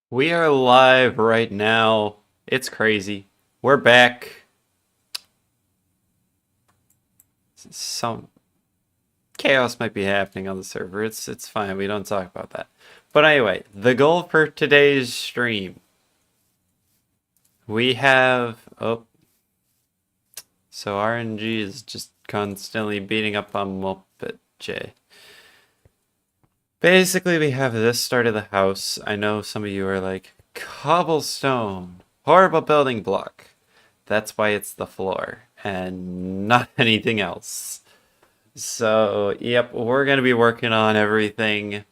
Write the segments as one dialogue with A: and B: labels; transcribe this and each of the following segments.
A: We are live right now. It's crazy. We're back. Some chaos might be happening on the server. It's fine. We don't talk about that. But anyway, the goal for today's stream. We have so RNG is just constantly beating up on Muppet J. Basically, we have this start of the house. I know some of you are like, cobblestone, horrible building block. That's why it's the floor and not anything else. So, yep, we're going to be working on everything.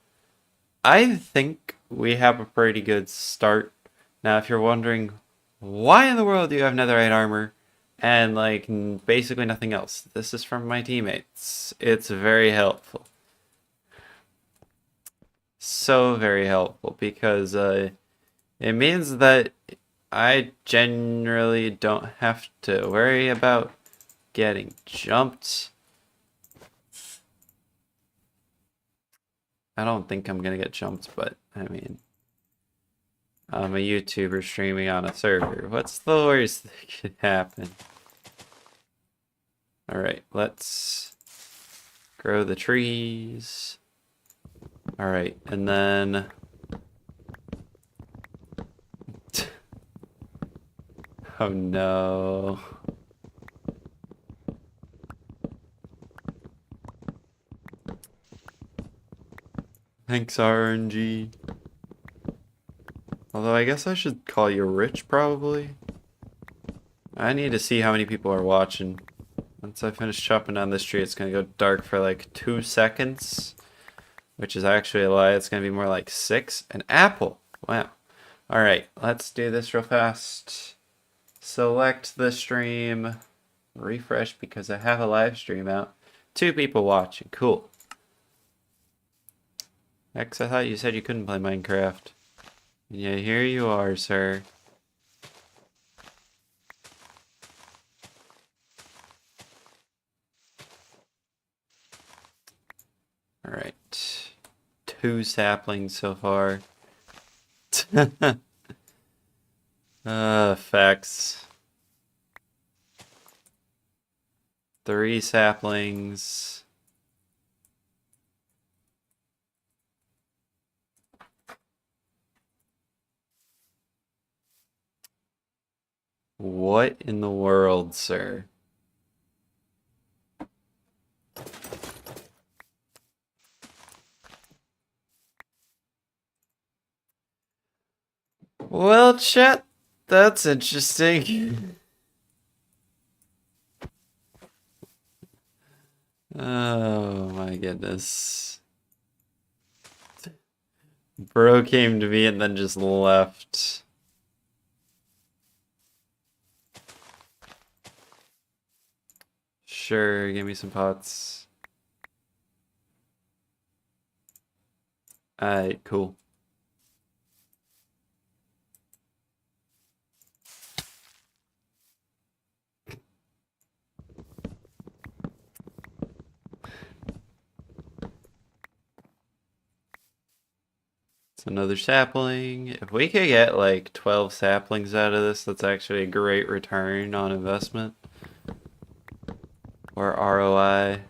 A: I think we have a pretty good start. Now, if you're wondering, why in the world do you have netherite armor and, like, basically nothing else? This is from my teammates. It's very helpful. So very helpful because it means that I generally don't have to worry about getting jumped. I don't think I'm gonna get jumped, but I mean, I'm a YouTuber streaming on a server. What's the worst that could happen? Alright, let's grow the trees. Alright, and then... Oh no. Thanks, RNG. Although I guess I should call you rich, probably. I need to see how many people are watching. Once I finish chopping down this tree, it's gonna go dark for like 2 seconds. Which is actually a lie. It's gonna be more like 6. An apple! Wow. Alright, let's do this real fast. Select the stream. Refresh because I have a live stream out. 2 people watching. Cool. X, I thought you said you couldn't play Minecraft. Yeah, here you are, sir. Alright. 2 saplings so far. Facts. 3 saplings. What in the world, sir? Well, chat, that's interesting. Oh my goodness. Bro came to me and then just left. Sure, give me some pots. Alright, cool. It's another sapling. If we could get like 12 saplings out of this, that's actually a great return on investment. Or ROI.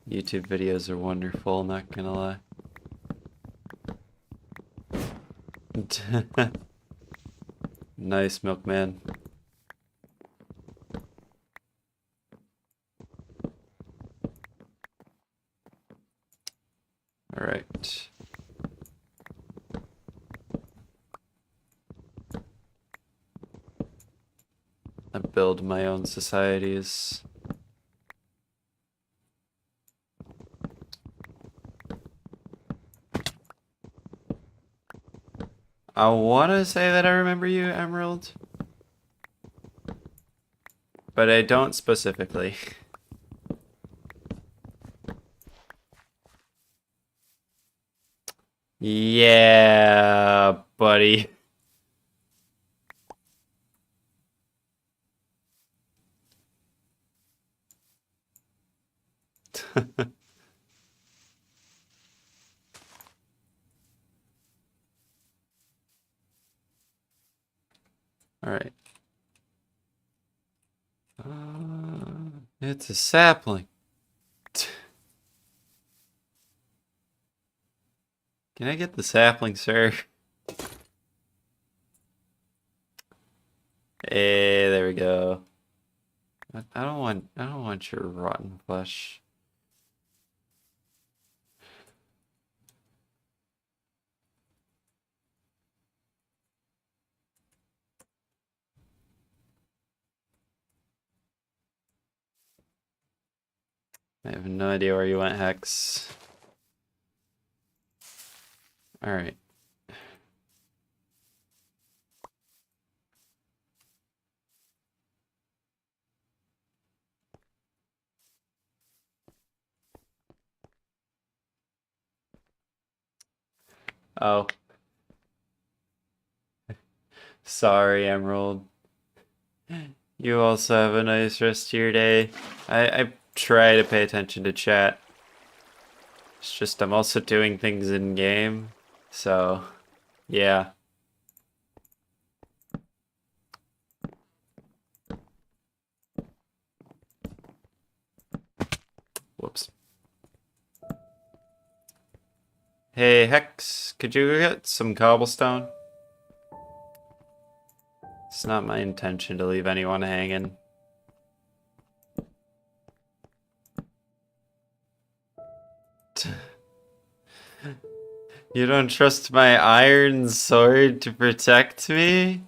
A: YouTube videos are wonderful, not gonna lie. Nice, milkman. Alright. I build my own societies. I want to say that I remember you, Emerald. But I don't specifically. Yeah, buddy. Alright. It's a sapling. Can I get the sapling, sir? Hey, there we go. I don't want your rotten flesh. I have no idea where you went, Hex. Alright. Oh. Sorry, Emerald. You also have a nice rest of your day. I try to pay attention to chat. It's just I'm also doing things in game. So, yeah. Whoops. Hey, Hex, could you get some cobblestone? It's not my intention to leave anyone hanging. You don't trust my iron sword to protect me?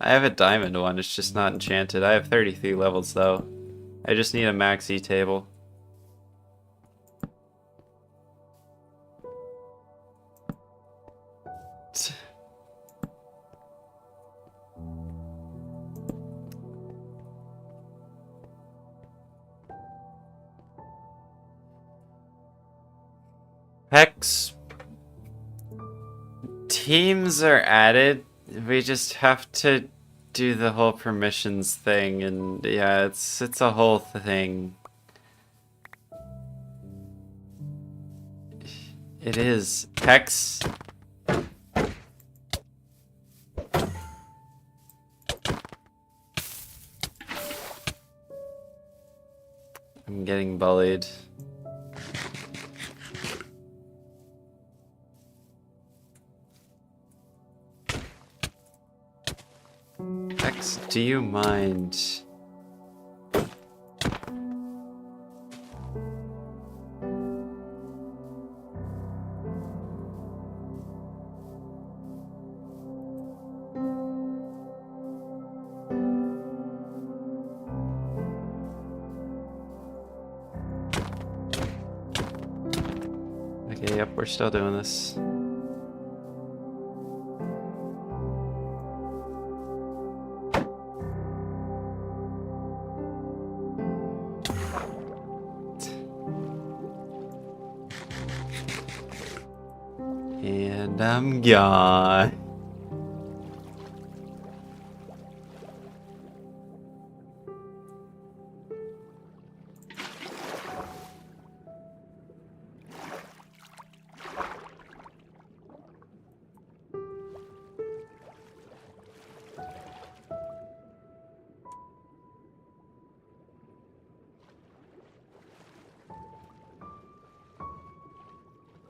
A: I have a diamond one, it's just not enchanted. I have 33 levels though. I just need a maxi table. Hex. Teams are added. We just have to do the whole permissions thing, and yeah, it's a whole thing. It is. Hex. I'm getting bullied. Hex, do you mind? Okay, yep, we're still doing this. And I'm gone.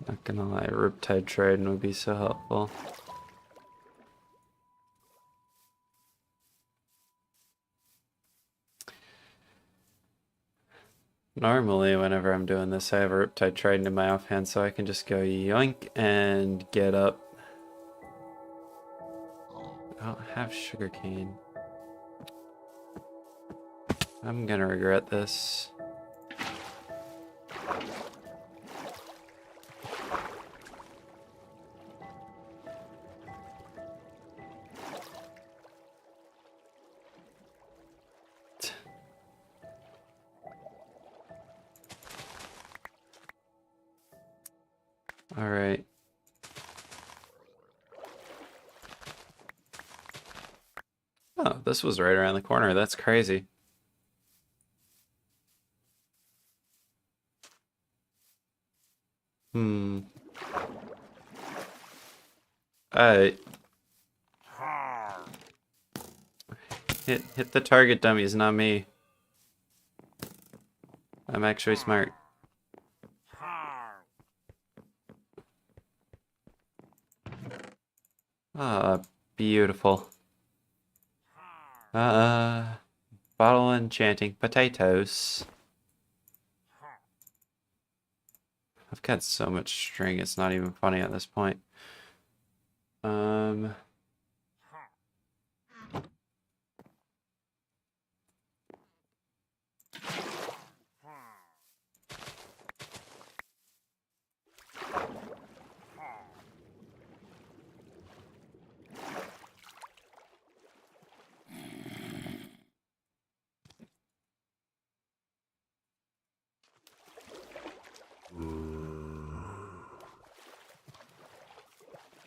A: Not gonna lie, Riptide Trident would be so helpful. Normally, whenever I'm doing this, I have a Riptide Trident in my offhand, so I can just go yoink and get up. I don't have sugarcane. I'm gonna regret this. Alright. Oh, this was right around the corner. That's crazy. Alright. Hit the target dummies, not me. I'm actually smart. Ah, beautiful. Bottle enchanting potatoes. I've got so much string, it's not even funny at this point.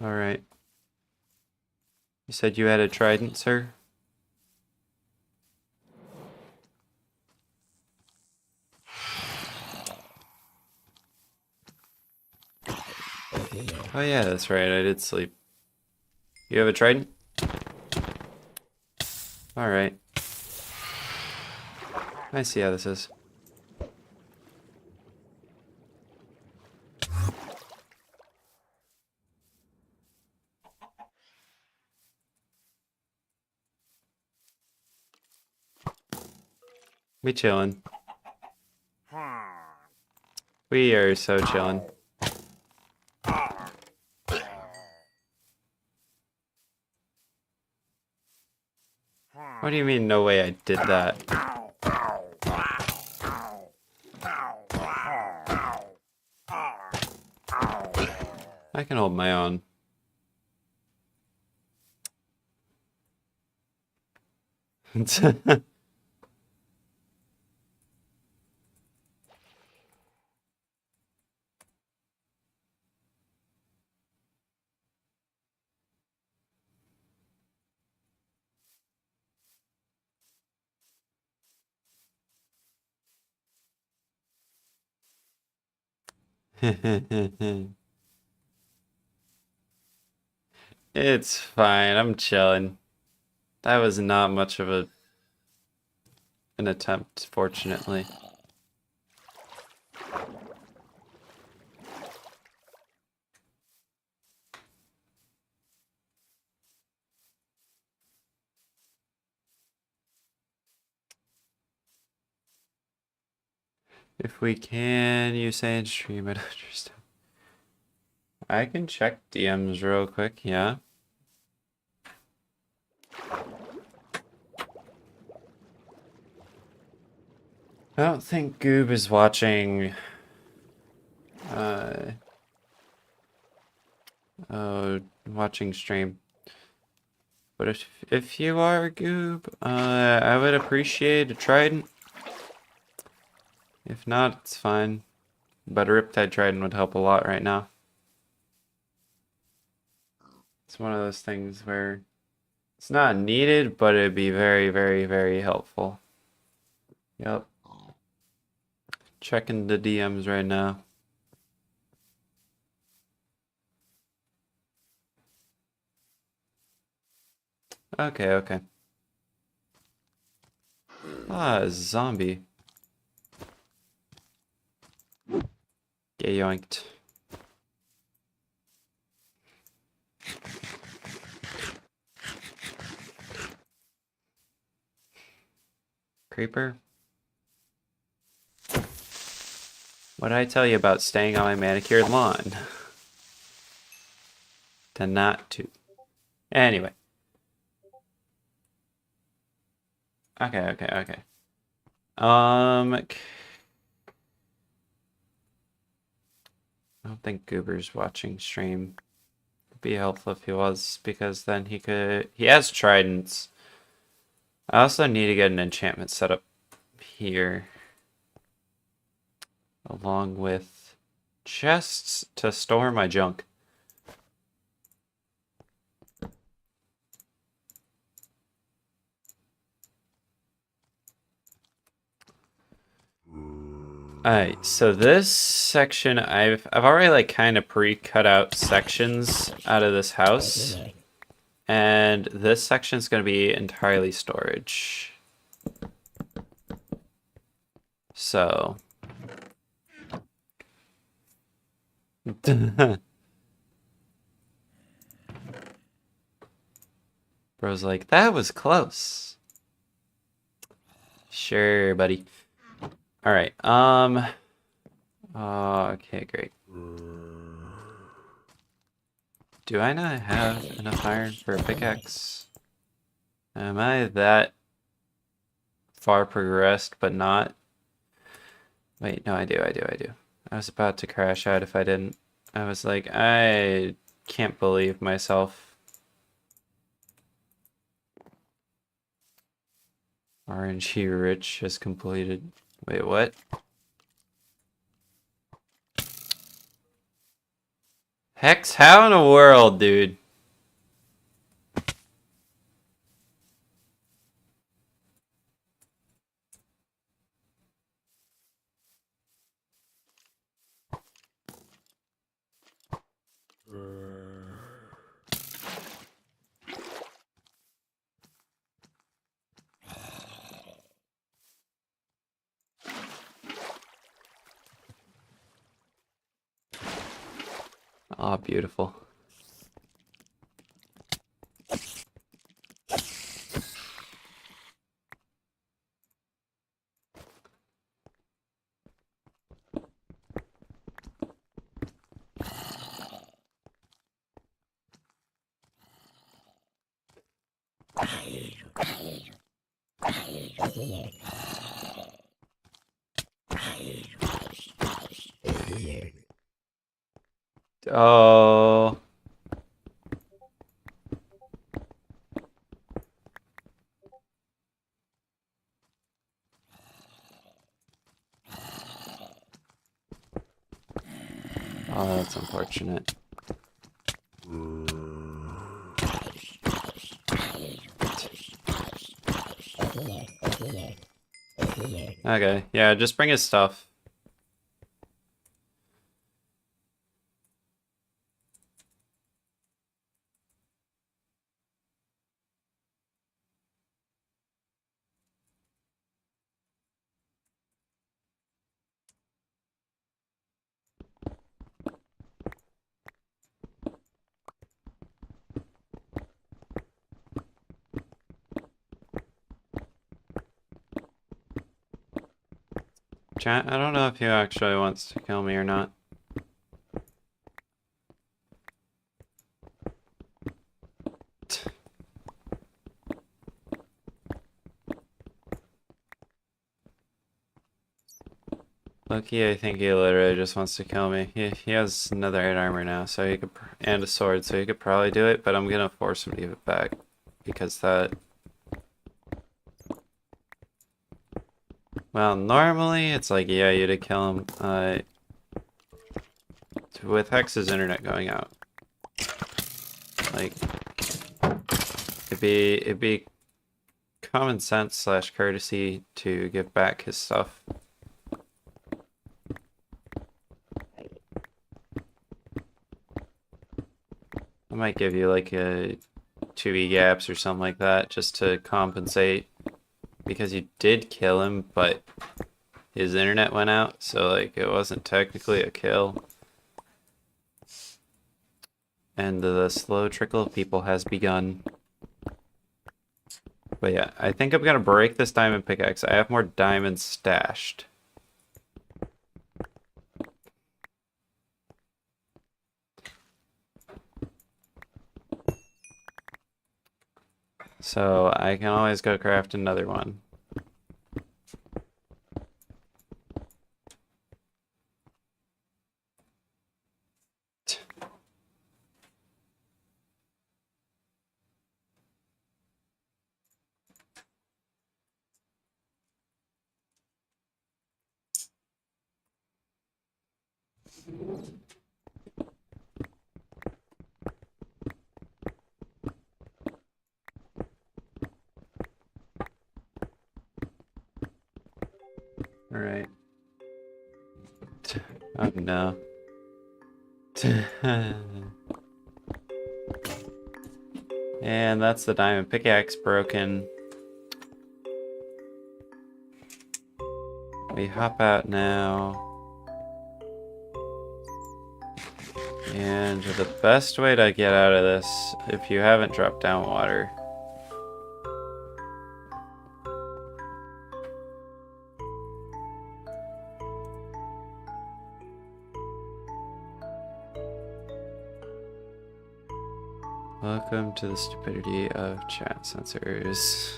A: Alright. You said you had a trident, sir? Oh yeah, that's right, I did sleep. You have a trident? Alright. I see how this is. We chillin'. We are so chillin'. What do you mean, no way I did that? I can hold my own. It's fine, I'm chilling. That was not much of an attempt, fortunately. If we can, you say in stream, I don't understand. I can check DMs real quick, yeah. I don't think Goob is watching watching stream. But if you are Goob, I would appreciate a trident. If not, it's fine. But a Riptide Trident would help a lot right now. It's one of those things where it's not needed, but it'd be very, very, very helpful. Yep. Checking the DMs right now. Okay, okay. Ah, zombie. Get yoinked. Creeper. What did I tell you about staying on my manicured lawn? To not to. Anyway. Okay. I don't think Goober's watching stream. It'd be helpful if he was, because then he has tridents. I also need to get an enchantment set up here. Along with chests to store my junk. Alright, so this section I've already like kind of pre-cut out sections out of this house. And this section is going to be entirely storage. So. Bro's like, that was close. Sure, buddy. All right. Okay, great. Do I not have enough iron for a pickaxe? Am I that far progressed, but not? Wait, no, I do. I was about to crash out if I didn't. I was like, I can't believe myself. RNG Rich has completed. Wait, what? Hex, how in the world, dude? Oh, beautiful. Oh. Oh, that's unfortunate. Okay, yeah, just bring his stuff. Chat, I don't know if he actually wants to kill me or not. Loki, I think he literally just wants to kill me. He has another 8 armor now, so he could, and a sword, so he could probably do it, but I'm gonna force him to give it back. Because that... Well, normally it's like, yeah, you to kill him. With Hex's internet going out. Like, it'd be common sense slash courtesy to give back his stuff. I might give you like a 2E gaps or something like that just to compensate because you did kill him, but his internet went out, so like it wasn't technically a kill. And the slow trickle of people has begun. But yeah, I think I'm gonna break this diamond pickaxe. I have more diamonds stashed. So I can always go craft another one. Alright. Oh no. And that's the diamond pickaxe broken. We hop out now. And the best way to get out of this, if you haven't dropped down water, welcome to the stupidity of chat sensors.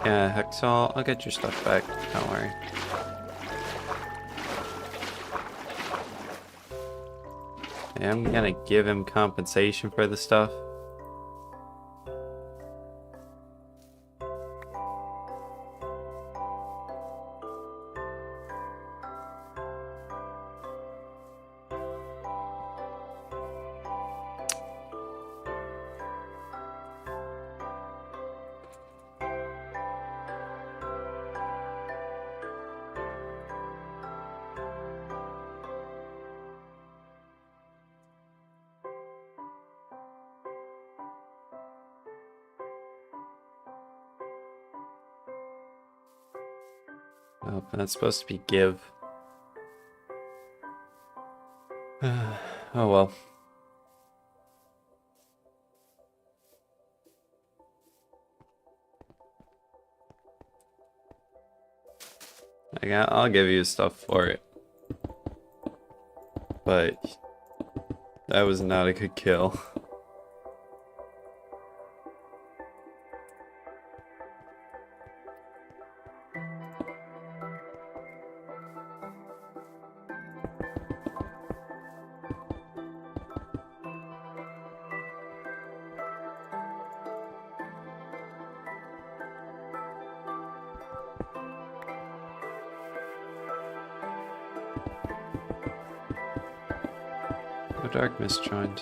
A: Yeah, Hexal, I'll get your stuff back, don't worry. Yeah, I'm gonna give him compensation for the stuff. Oh, that's supposed to be give. Oh well. I'll give you stuff for it. But that was not a good kill. No dark misjoined.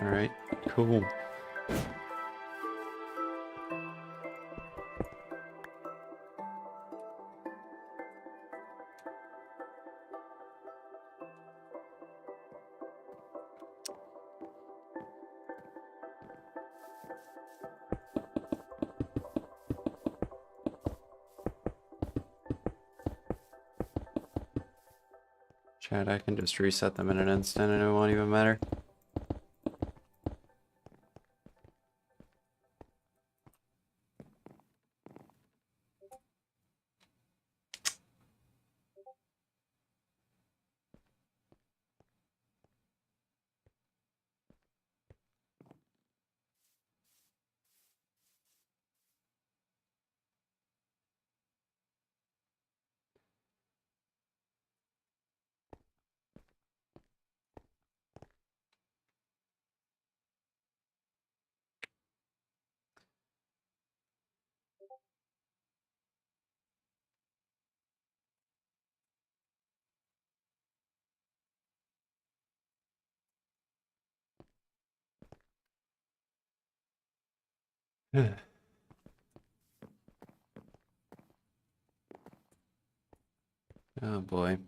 A: Alright, cool. Chat, I can just reset them in an instant and it won't even matter. Oh boy.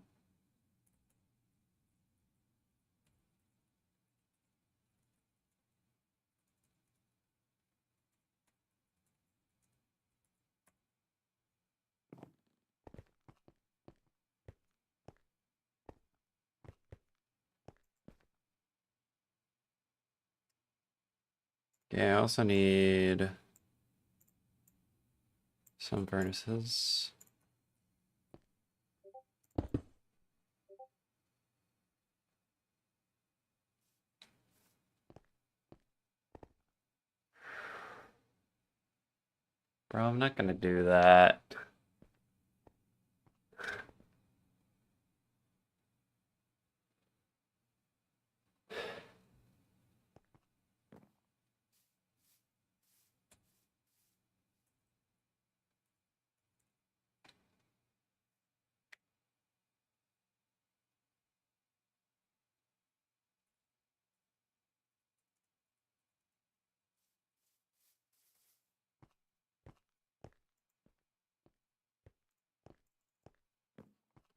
A: Okay, I also need some furnaces. Bro, I'm not gonna do that.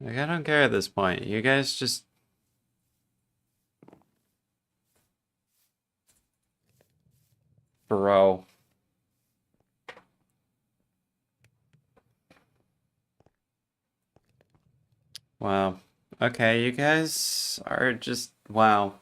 A: Like, I don't care at this point. You guys just... Bro. Wow. Okay, you guys are just... Wow.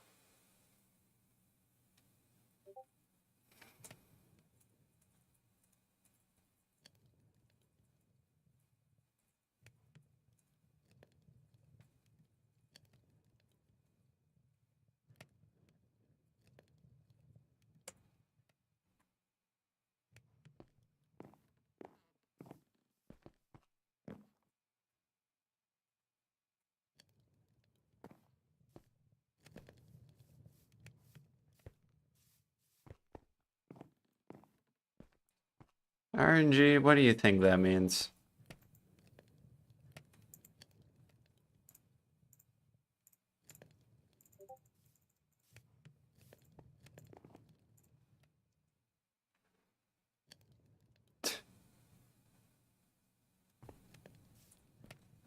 A: RNG, what do you think that means?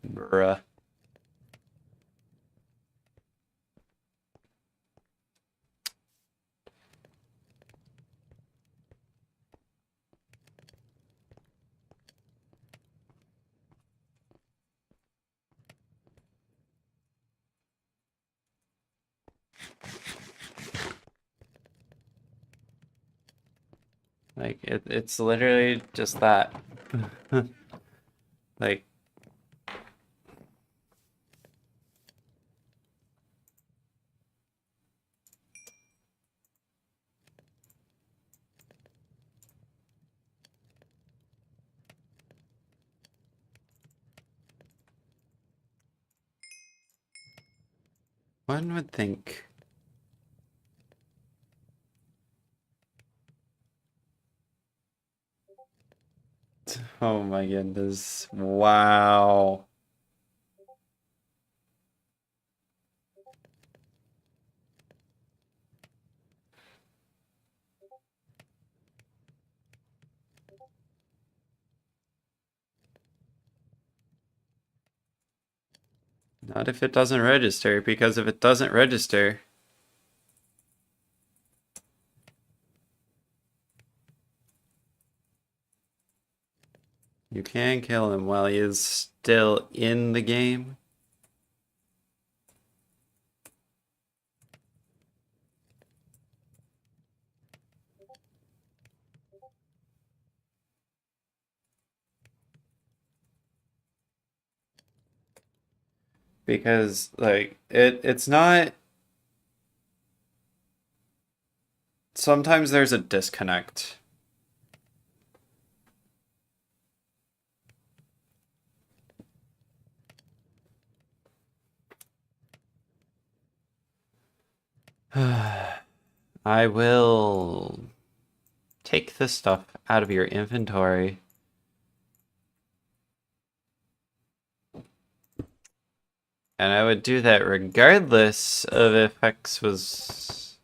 A: Bruh. Like, it's literally just that. Like, one would think... Oh my goodness. Wow. Not if it doesn't register, because if it doesn't register, you can kill him while he is still in the game. Because, like, it's not... Sometimes there's a disconnect. I will take this stuff out of your inventory. And I would do that regardless of if Hex was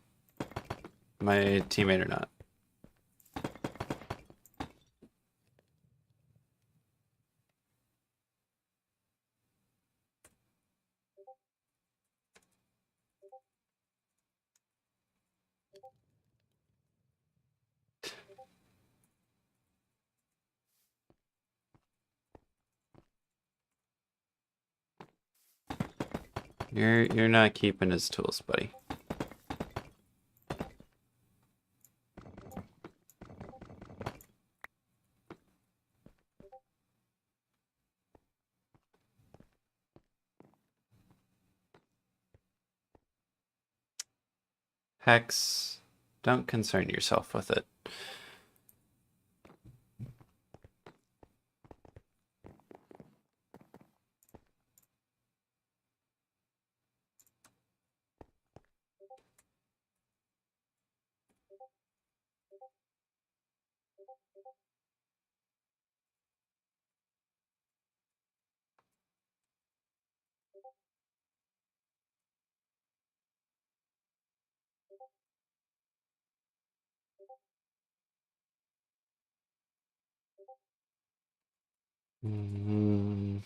A: my teammate or not. You're not keeping his tools, buddy. Hex, don't concern yourself with it. Mm,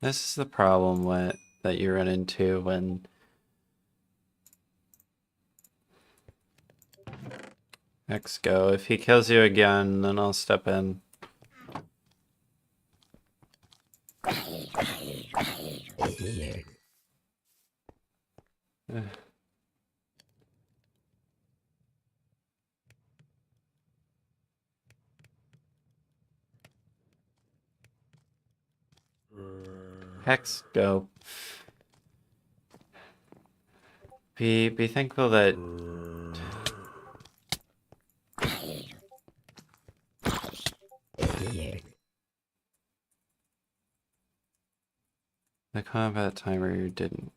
A: This is the problem that you run into when X go. If he kills you again, then I'll step in. Hex, go. Be thankful that the combat timer didn't.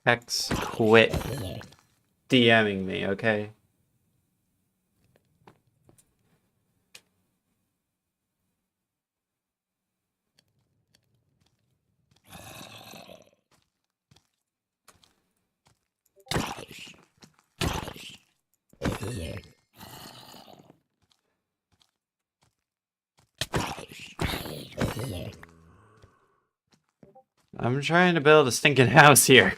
A: Hex, quit DMing me, okay? I'm trying to build a stinking house here.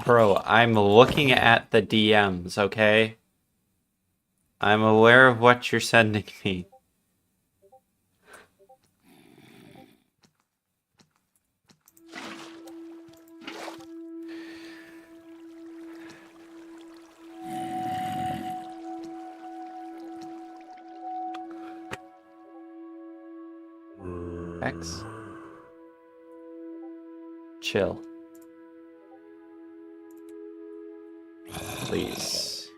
A: Bro, I'm looking at the DMs, okay? I'm aware of what you're sending me. X. Chill. Please.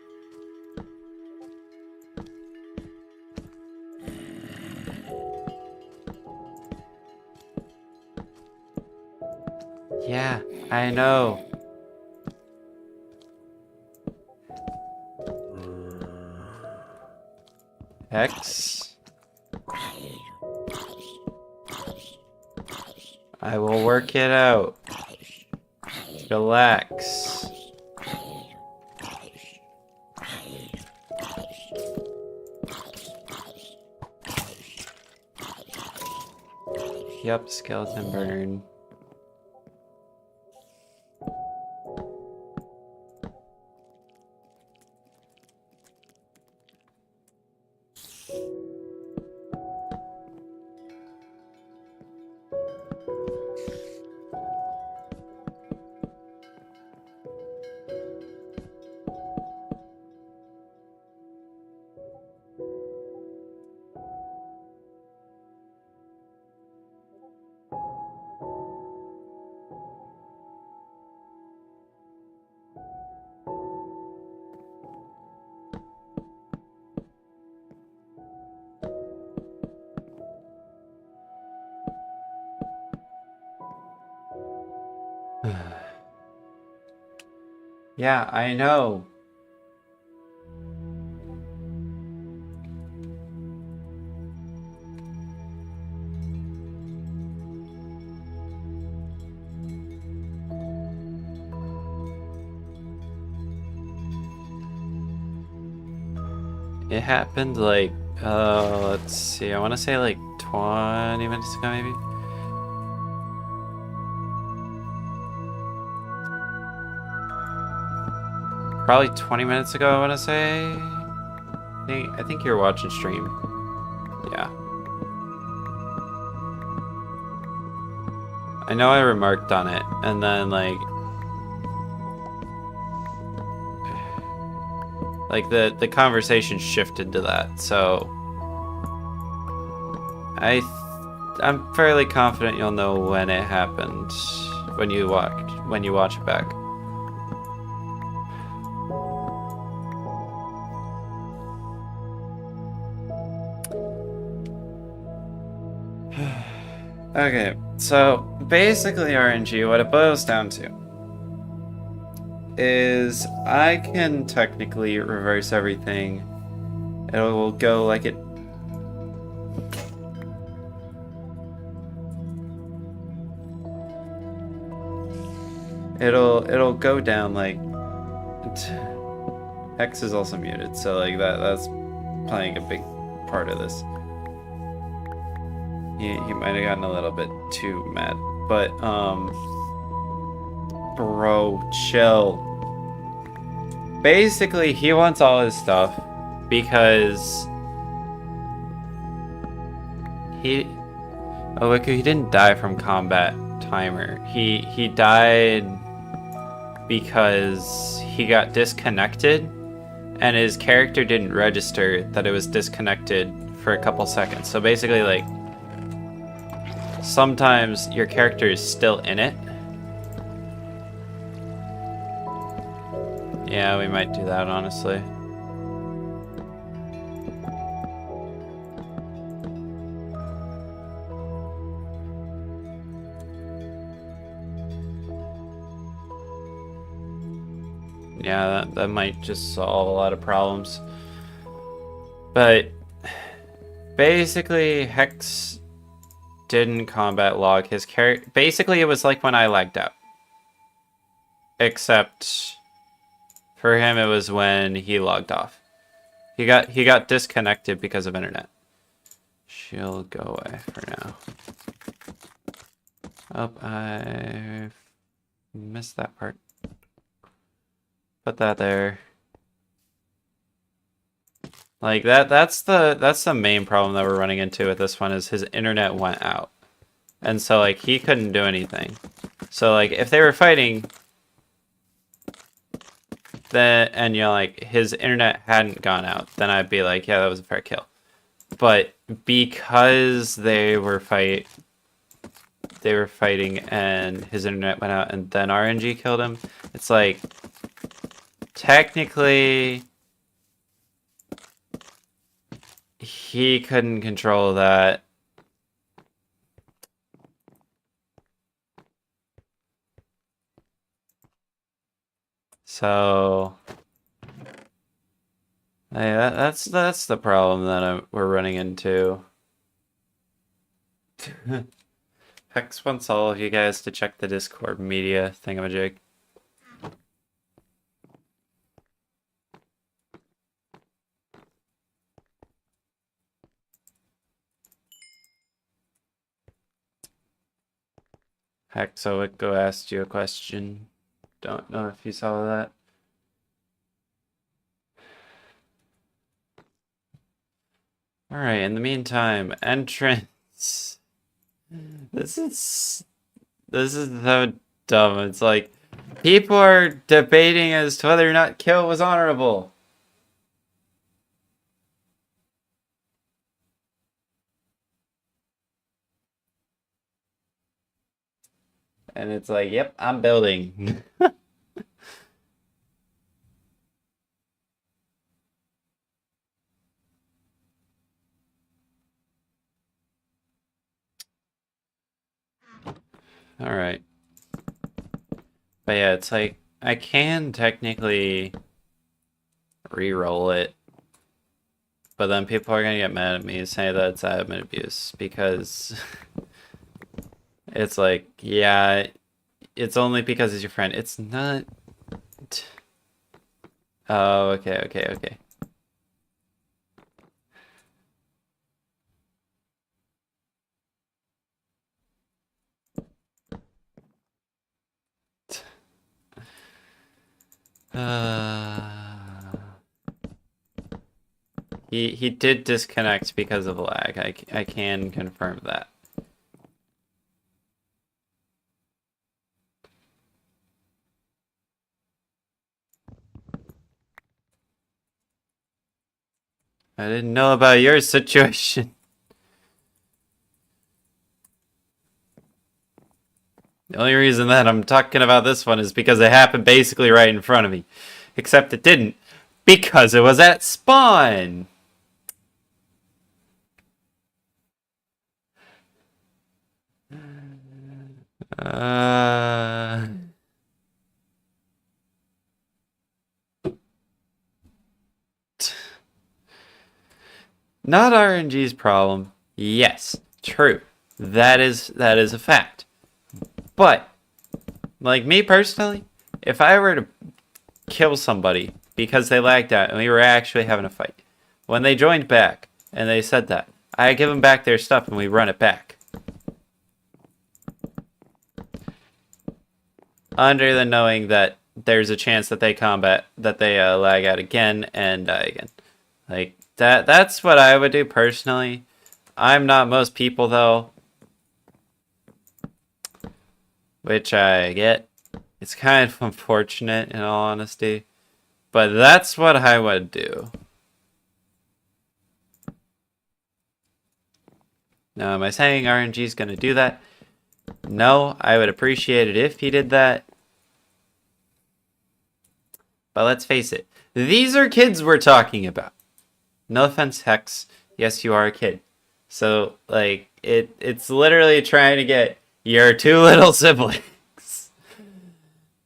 A: Yeah, I know. X. I will work it out. Relax. Yup, skeleton burn. Yeah, I know. It happened like, let's see, I want to say like 20 minutes ago, maybe? Probably 20 minutes ago, I want to say. I think you're watching stream. Yeah. I know I remarked on it, and then like the conversation shifted to that, so I'm fairly confident you'll know when it happened when you watch it back. Okay, so basically RNG, what it boils down to is I can technically reverse everything. It will go like it. It'll go down like. X is also muted, so like that's playing a big part of this. He might have gotten a little bit too mad, but bro, chill. Basically, he wants all his stuff because he. Oh, look, he didn't die from combat timer. He died because he got disconnected, and his character didn't register that it was disconnected for a couple seconds. So basically, like, sometimes your character is still in it. Yeah, we might do that, honestly. Yeah, that might just solve a lot of problems. But basically, Hex didn't combat log his character. Basically, it was like when I lagged out. Except for him, it was when he logged off. He got disconnected because of internet. She'll go away for now. Oh, I missed that part. Put that there. Like that's the main problem that we're running into with this one is his internet went out. And so like he couldn't do anything. So like if they were fighting then and you know like his internet hadn't gone out, then I'd be like, yeah, that was a fair kill. But because they were fighting and his internet went out and then RNG killed him, it's like technically he couldn't control that. So hey, that's the problem that we're running into. Hex wants all of you guys to check the Discord media thingamajig. Hexoico asked you a question. Don't know if you saw that. Alright, in the meantime, entrance. This is so dumb. It's like people are debating as to whether or not kill was honorable. And it's like, yep, I'm building. Alright. But yeah, it's like, I can technically re-roll it. But then people are gonna get mad at me and say that it's admin abuse because it's like, yeah, it's only because it's your friend. It's not. Oh, okay. He did disconnect because of lag. I can confirm that. I didn't know about your situation. The only reason that I'm talking about this one is because it happened basically right in front of me. Except it didn't. Because it was at spawn! Uh, Not RNG's problem. Yes, true. That is a fact. But like me personally, if I were to kill somebody because they lagged out and we were actually having a fight, when they joined back and they said that, I give them back their stuff and we run it back. Under the knowing that there's a chance that they lag out again and die again. Like that's what I would do personally. I'm not most people though, which I get. It's kind of unfortunate in all honesty, but that's what I would do. Now, am I saying RNG is going to do that? No, I would appreciate it if he did that. But let's face it, these are kids we're talking about. No offense, Hex. Yes, you are a kid. So, like, it's literally trying to get your two little siblings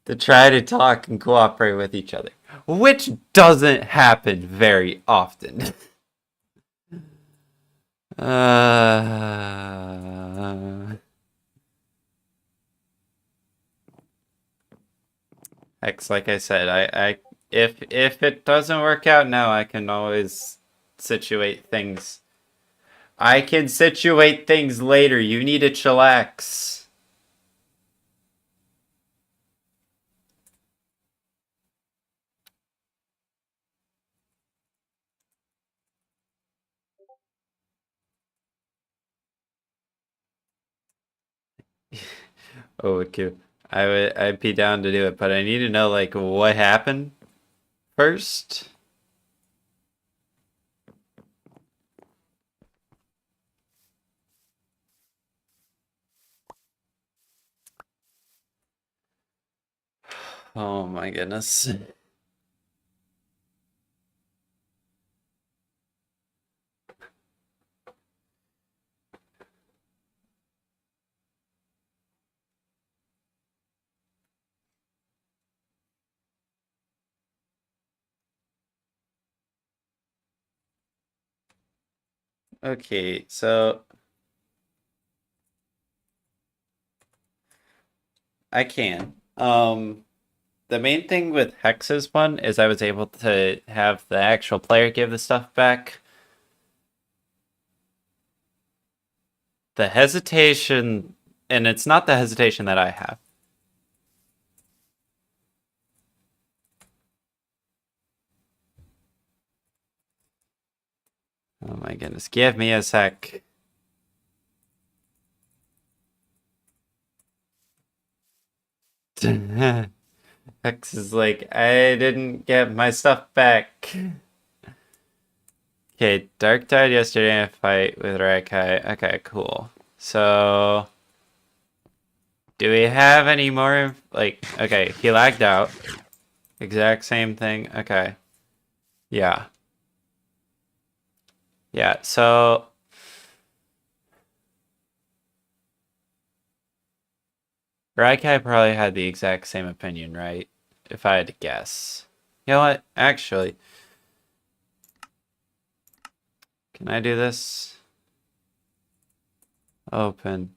A: to try to talk and cooperate with each other, which doesn't happen very often. Hex, like I said, if it doesn't work out now, I can always situate things. I can situate things later. You need to chillax. Oh, okay. I'd be down to do it, but I need to know like what happened first. Oh my goodness. Okay, so I can. The main thing with Hex's one is I was able to have the actual player give the stuff back. The hesitation, and it's not the hesitation that I have. Oh my goodness, give me a sec. Hex is like, I didn't get my stuff back. Okay, Dark died yesterday in a fight with Raikai. Okay, cool. So, do we have any more, like, okay, he lagged out. Exact same thing. Okay. Yeah. Yeah, so Raikai probably had the exact same opinion, right? If I had to guess. You know what? Actually, can I do this? Open.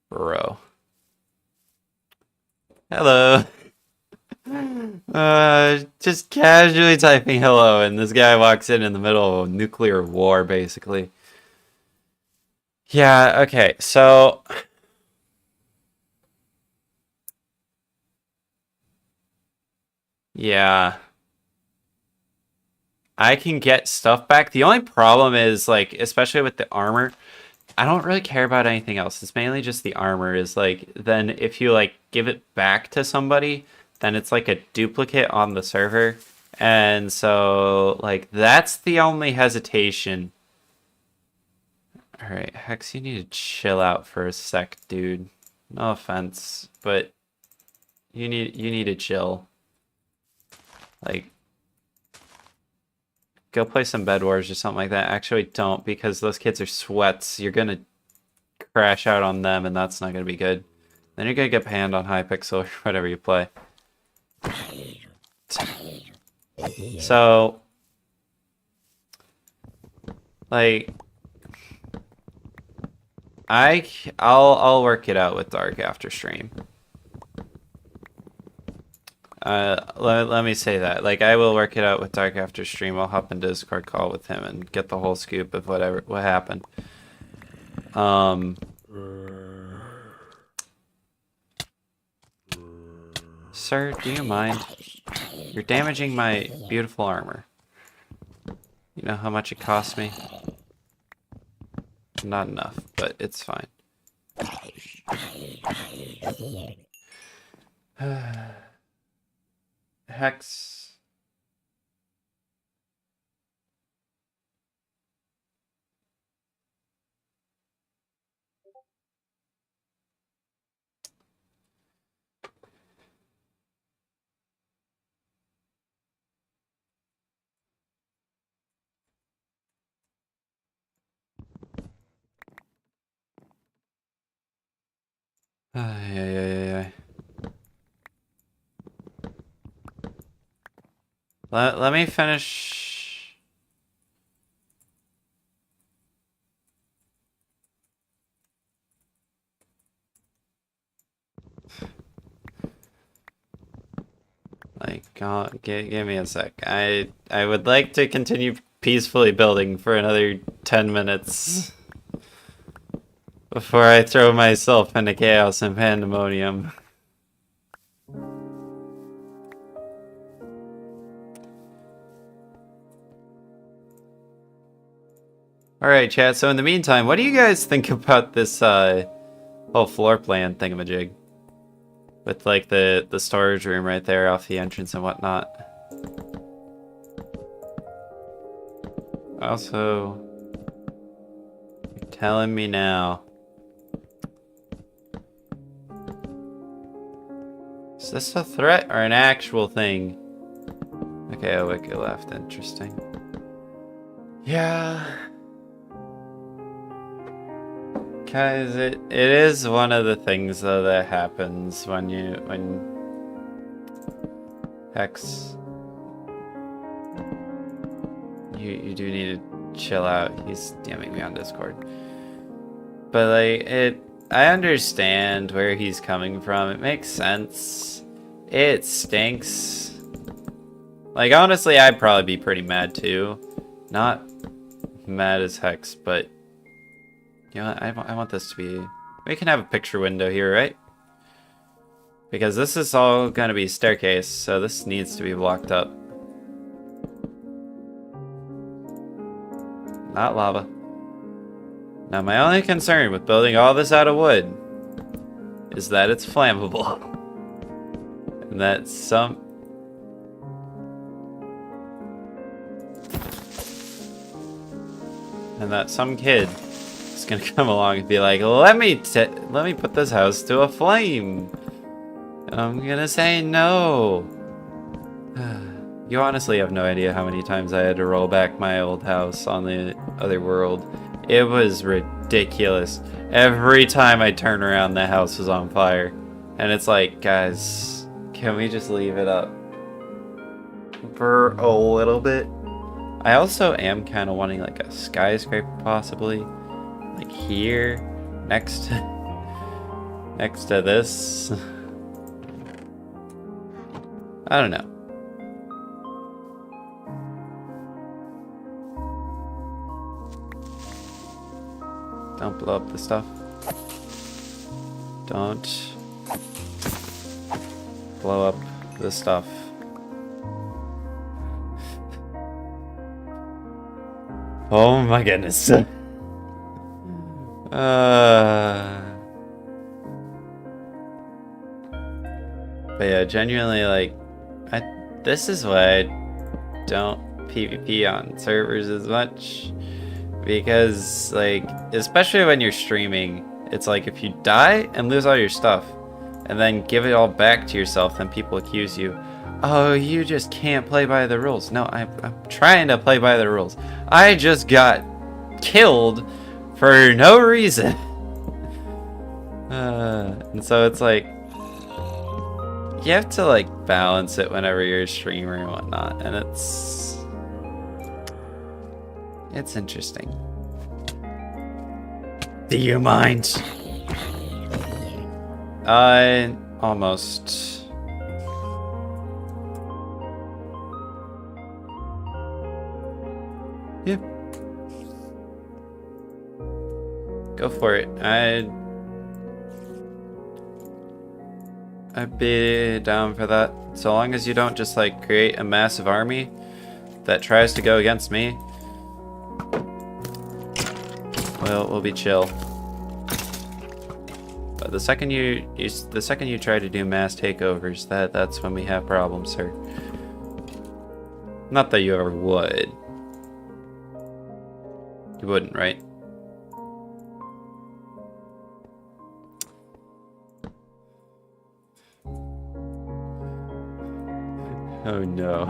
A: Bro. Hello. Just casually typing hello, and this guy walks in the middle of a nuclear war, basically. Yeah, okay, so yeah, I can get stuff back. The only problem is, like, especially with the armor, I don't really care about anything else. It's mainly just the armor is like, then if you like give it back to somebody, then it's like a duplicate on the server. And so, like, that's the only hesitation. All right, Hex, you need to chill out for a sec, dude. No offense, but you need to chill. Like, go play some Bed Wars or something like that. Actually, don't, because those kids are sweats. You're gonna crash out on them, and that's not going to be good. Then you're going to get panned on Hypixel or whatever you play. So, like, I'll work it out with Dark after stream. Let me say that. Like, I will work it out with Dark after stream. I'll hop into Discord call with him and get the whole scoop of what happened. Sir, do you mind? You're damaging my beautiful armor. You know how much it cost me? Not enough, but it's fine. Hex. Yeah. Let me finish. Like, give me a sec. I would like to continue peacefully building for another 10 minutes before I throw myself into chaos and pandemonium. Alright, chat, so in the meantime, what do you guys think about this whole floor plan thingamajig? With, like, the storage room right there off the entrance and whatnot. Also, you're telling me now. Is this a threat or an actual thing? Okay, a wiki left. Interesting. Yeah. Guys, it is one of the things though that happens when Hex, you do need to chill out. He's DMing me on Discord, but like I understand where he's coming from. It makes sense. It stinks. Like honestly, I'd probably be pretty mad too. Not mad as Hex, but. You know what? I want this to be... We can have a picture window here, right? Because this is all going to be staircase, so this needs to be blocked up. Not lava. Now, my only concern with building all this out of wood is that it's flammable. And that some... kid is gonna come along and be like, let me put this house to a flame. And I'm gonna say no. You honestly have no idea how many times I had to roll back my old house on the other world. It was ridiculous. Every time I turn around, the house was on fire. And it's like, guys, can we just leave it up for a little bit? I also am kind of wanting like a skyscraper possibly. Like here, next to this. I don't know. Don't blow up the stuff. Don't blow up the stuff. Oh my goodness. But yeah, genuinely, like, this is why I don't PvP on servers as much. Because, like, especially when you're streaming, it's like if you die and lose all your stuff, and then give it all back to yourself, then people accuse you, oh, you just can't play by the rules. No, I'm trying to play by the rules. I just got killed for no reason. And so it's like you have to like balance it whenever you're a streamer and whatnot, and it's interesting. Do you mind? Almost. Yeah. Go for it. I'd be down for that. So long as you don't just like create a massive army that tries to go against me, we'll be chill. But the second you try to do mass takeovers, that's when we have problems, sir. Not that you ever would. You wouldn't, right? Oh no.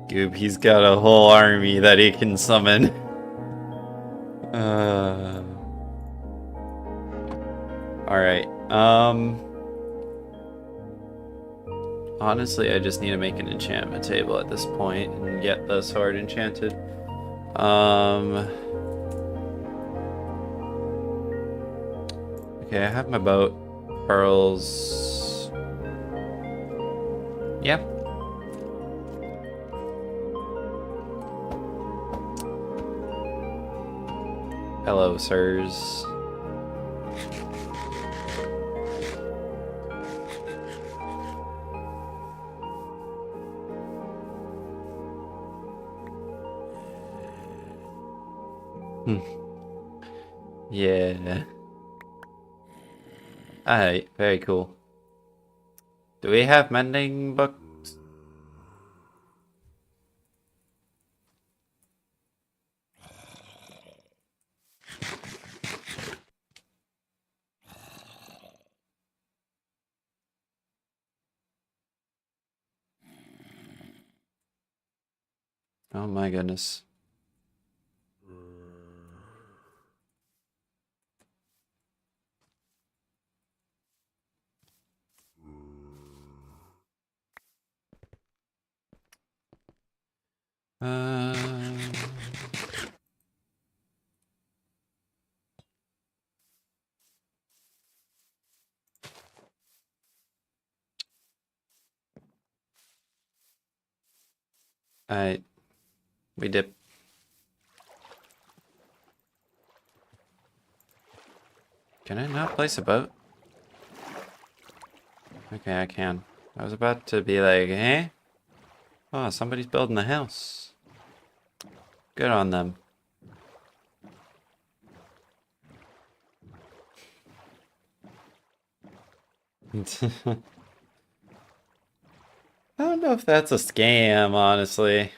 A: Goob, he's got a whole army that he can summon. Alright, honestly, I just need to make an enchantment table at this point and get the sword enchanted. Okay, I have my boat. Pearls. Yep. Hello, sirs. Yeah. Alright, very cool. Do we have mending books? Oh my goodness. We dip. Can I not place a boat? Okay, I can. I was about to be like, eh? Oh, somebody's building a house. Good on them. I don't know if that's a scam, honestly.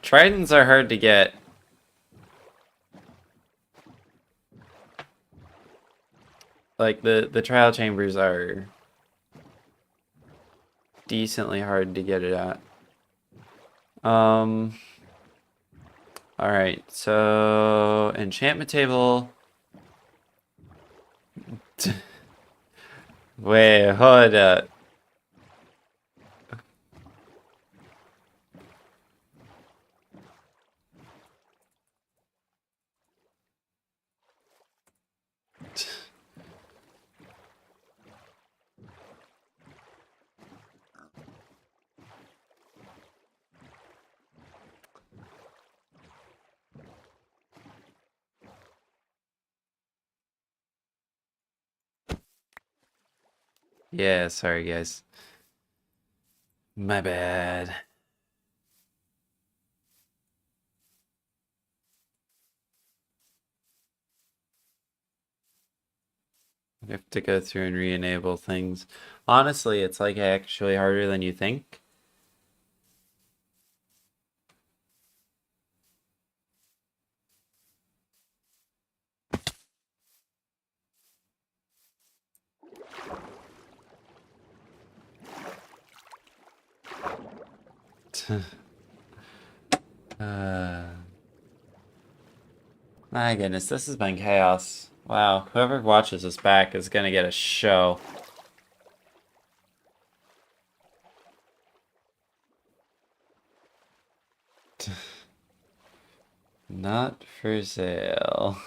A: Tridents are hard to get. Like, the trial chambers are decently hard to get it at. Alright, so enchantment table. Wait, hold up. Yeah, sorry guys. My bad. You have to go through and re-enable things. Honestly, it's like actually harder than you think. My goodness, this has been chaos. Wow, whoever watches this back is gonna get a show. Not for sale.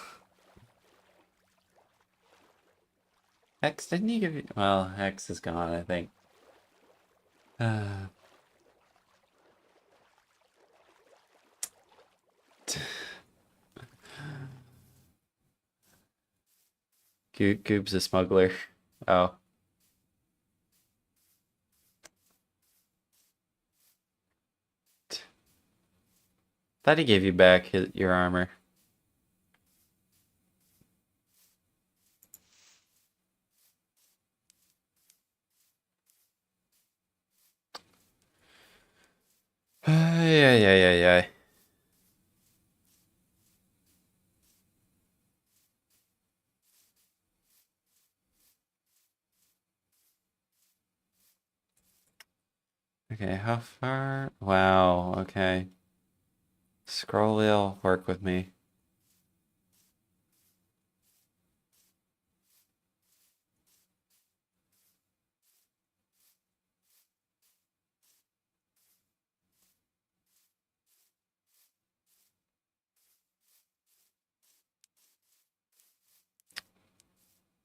A: X, didn't he give you... Well, X is gone, I think. Goob's a smuggler. Oh. Thought he gave you back your armor. Ay. Okay, how far? Wow, okay. Scroll wheel, work with me.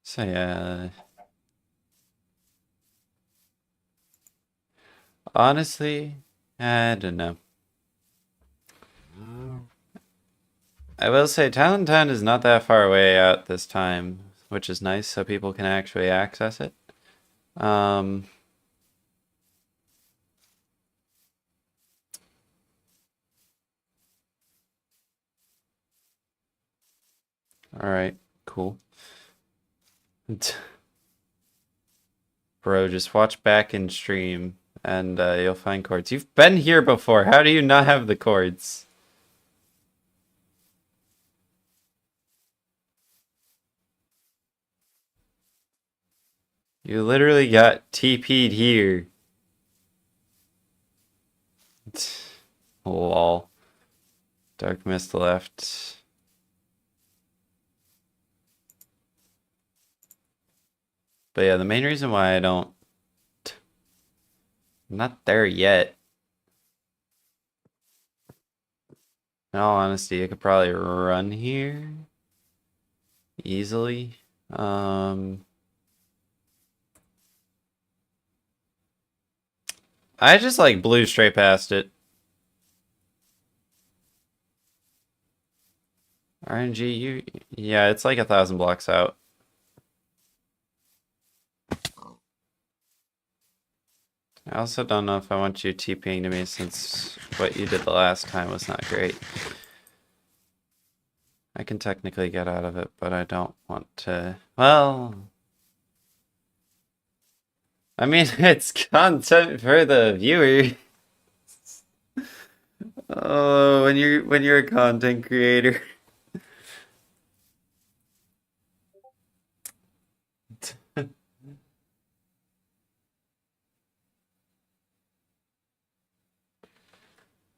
A: So yeah, honestly, I don't know. I will say Talontown is not that far away out this time, which is nice, so people can actually access it. All right, cool. Bro, just watch back in stream and you'll find chords. You've been here before. How do you not have the chords? You literally got TP'd here. Lol. Dark Mist left. But yeah, the main reason why I don't... I'm not there yet. In all honesty, I could probably run here easily. I just like blew straight past it. RNG, yeah, it's like 1,000 blocks out. I also don't know if I want you TPing to me since what you did the last time was not great. I can technically get out of it, but I don't want to... Well... I mean, it's content for the viewer. Oh, when you're a content creator.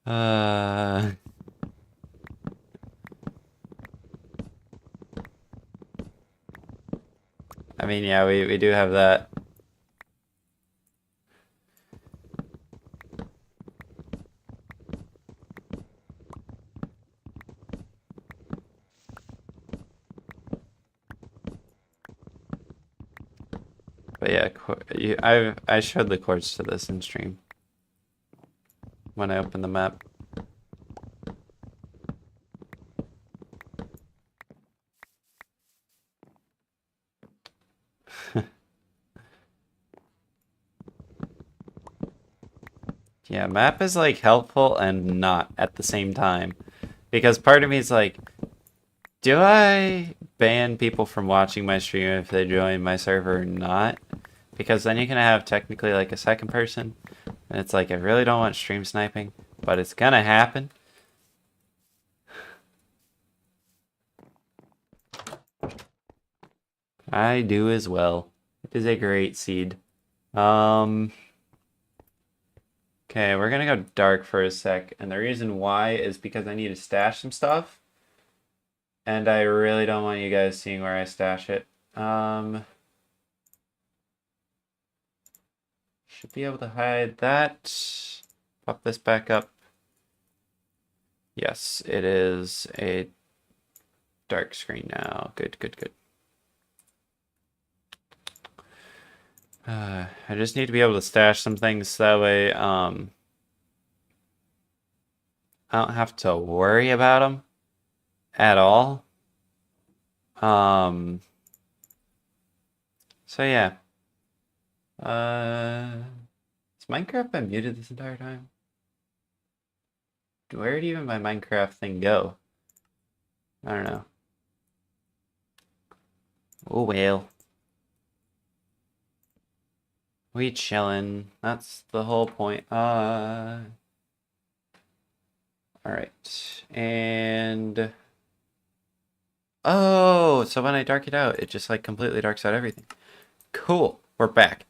A: I mean, yeah, we do have that. But yeah, I showed the chords to this in stream when I opened the map. Yeah, map is like helpful and not at the same time. Because part of me is like, do I ban people from watching my stream if they join my server or not? Because then you can have technically like a second person. And it's like, I really don't want stream sniping, but it's gonna happen. I do as well. It is a great seed. Okay, we're gonna go dark for a sec, and the reason why is because I need to stash some stuff, and I really don't want you guys seeing where I stash it. Should be able to hide that. Pop this back up. Yes, it is a dark screen now. Good, good, good. I just need to be able to stash some things so that way I don't have to worry about them at all. So yeah. Has Minecraft been muted this entire time? Where did even my Minecraft thing go? I don't know. Oh well. We chillin'. That's the whole point. Alright. And oh, so when I dark it out, it just like completely darks out everything. Cool. We're back.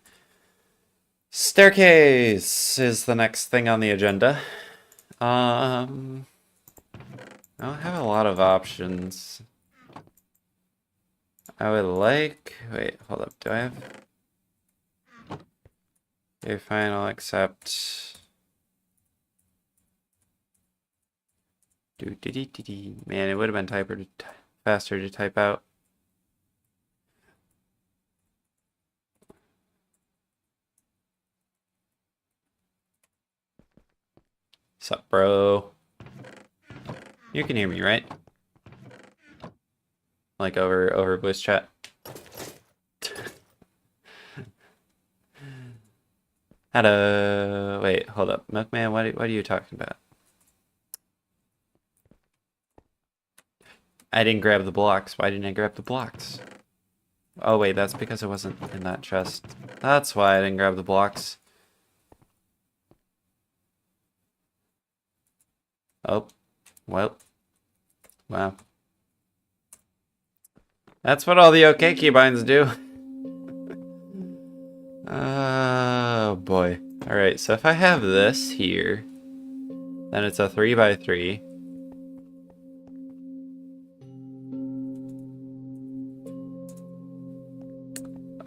A: Staircase is the next thing on the agenda. I don't have a lot of options. I would like... Wait, hold up. Do I have... Okay, fine, I'll accept... Man, it would have been faster to type out. Sup, bro? You can hear me, right? Like over voice chat. Hello. Wait, hold up, Milkman. What are you talking about? I didn't grab the blocks. Why didn't I grab the blocks? Oh wait, that's because it wasn't in that chest. That's why I didn't grab the blocks. Oh, well, wow. That's what all the OK keybinds do. Oh boy. Alright, so if I have this here, then it's a 3x3.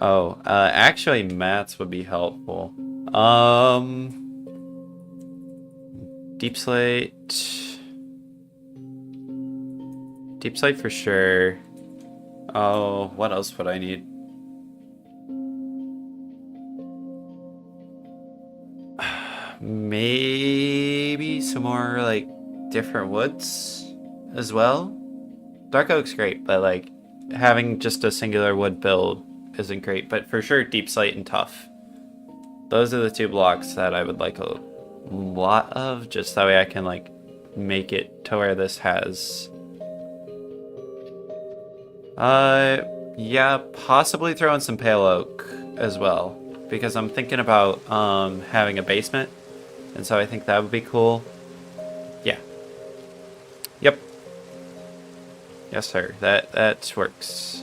A: Oh, actually mats would be helpful. Deep slate. Deep slate for sure. Oh, what else would I need? Maybe some more like different woods as well. Dark oak's great, but like having just a singular wood build isn't great. But for sure, deep slate and tough. Those are the two blocks that I would like a lot of, just that way I can like make it to where this has. Yeah, possibly throw in some pale oak as well, because I'm thinking about having a basement, and so I think that would be cool. Yeah. Yep. Yes, sir. That works.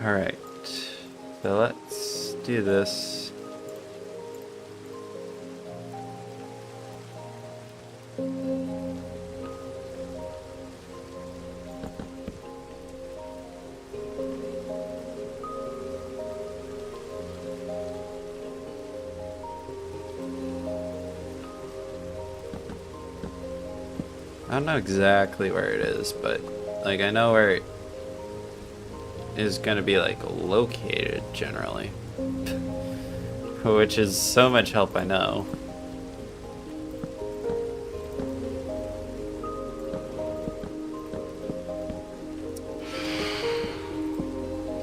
A: All right. So let's do this. I don't know exactly where it is, but like I know where it is gonna be like located generally, which is so much help. I know.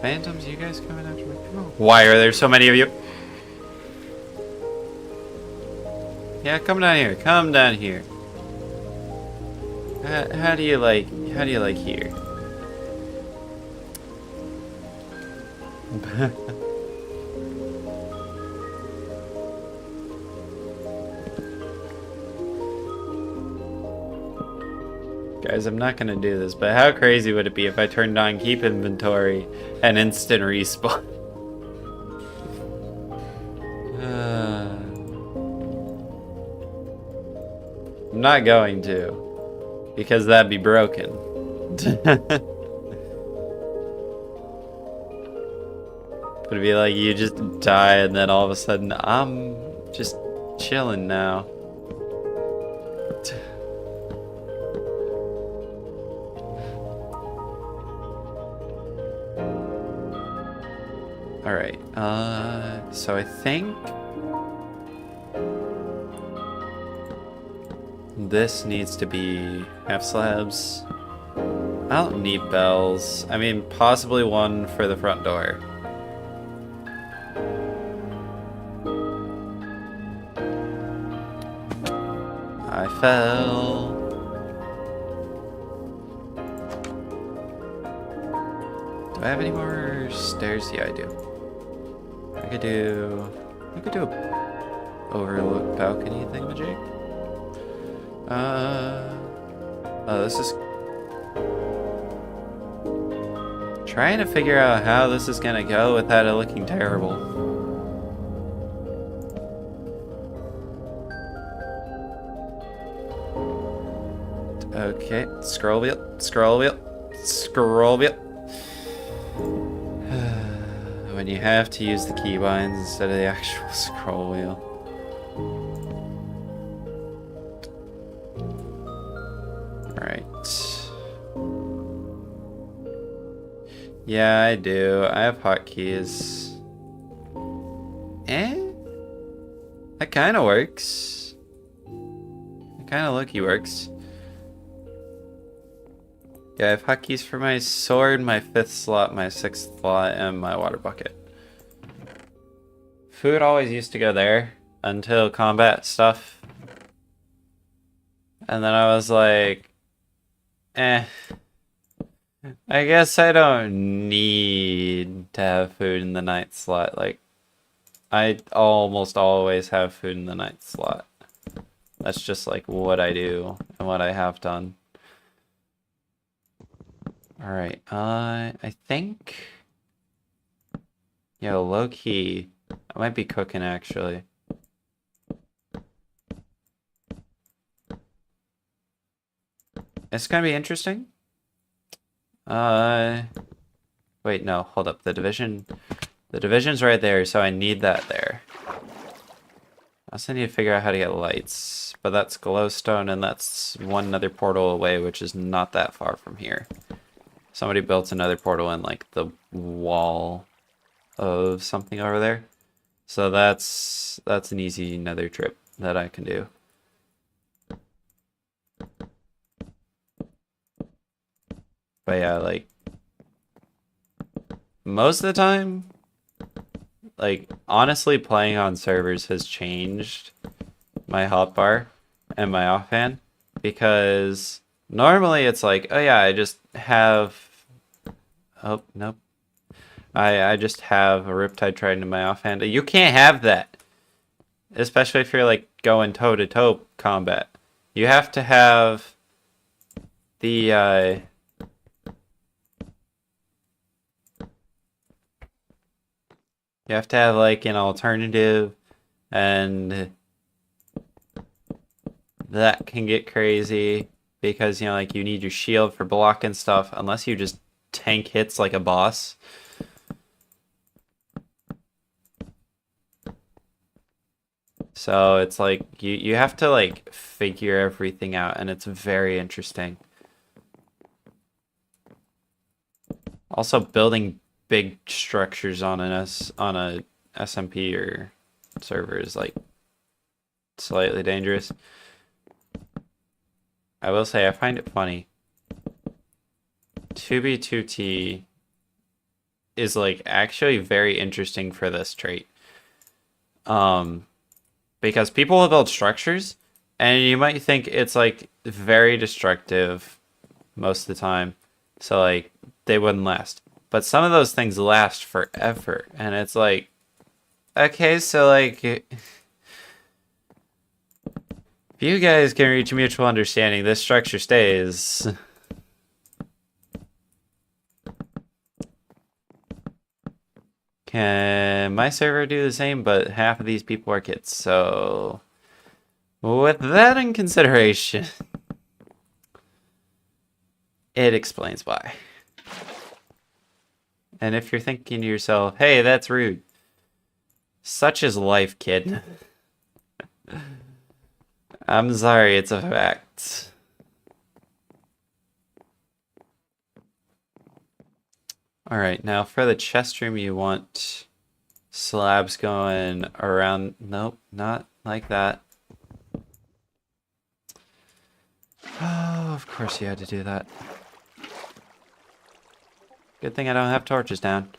A: Phantoms, you guys coming after me? Why are there so many of you? Yeah, come down here. Come down here. How do you like here? Guys, I'm not gonna do this, but how crazy would it be if I turned on keep inventory and instant respawn? I'm not going to, because that'd be broken. It'd be like you just die and then all of a sudden I'm just chilling now. Alright, so I think this needs to be half slabs. I don't need bells. I mean, possibly one for the front door. I fell. Do I have any more stairs? Yeah, I do. I could do a overlook balcony thingamajig. Oh, this is trying to figure out how this is gonna go without it looking terrible. Okay, scroll wheel, scroll wheel, scroll wheel. When you have to use the keybinds instead of the actual scroll wheel. Alright. Yeah, I do. I have hotkeys. That kind of works. That kind of looky works. Yeah, I have hotkeys for my sword, my 5th slot, my 6th slot, and my water bucket. Food always used to go there until combat stuff. And then I was like, I guess I don't need to have food in the 9th slot. Like, I almost always have food in the 9th slot. That's just like what I do and what I have done. Alright, I think... Yo, low-key, I might be cooking, actually. It's gonna be interesting. Wait, no, hold up, the division's right there, so I need that there. I also need to figure out how to get lights, but that's glowstone, and that's one other portal away, which is not that far from here. Somebody built another portal in like the wall of something over there. So that's an easy nether trip that I can do. But yeah, like most of the time, like honestly playing on servers has changed my hotbar and my offhand, because normally it's like, oh yeah, I just have... Oh, nope. I just have a Riptide Trident in my offhand. You can't have that. Especially if you're like going toe-to-toe combat. You have to have the you have to have like an alternative, and that can get crazy because, you know, like you need your shield for blocking stuff unless you just tank hits like a boss. So it's like you have to like figure everything out, and it's very interesting. Also, building big structures on a SMP or server is like slightly dangerous. I will say I find it funny. 2B2T is like actually very interesting for this trait. Because people will build structures and you might think it's like very destructive most of the time. So like they wouldn't last. But some of those things last forever, and it's like, okay, so like If you guys can reach a mutual understanding, this structure stays. Can my server do the same, but half of these people are kids, so... With that in consideration, it explains why. And if you're thinking to yourself, hey, that's rude. Such is life, kid. I'm sorry, it's a fact. Alright, now for the chest room, you want slabs going around. Nope, not like that. Oh, of course you had to do that. Good thing I don't have torches down.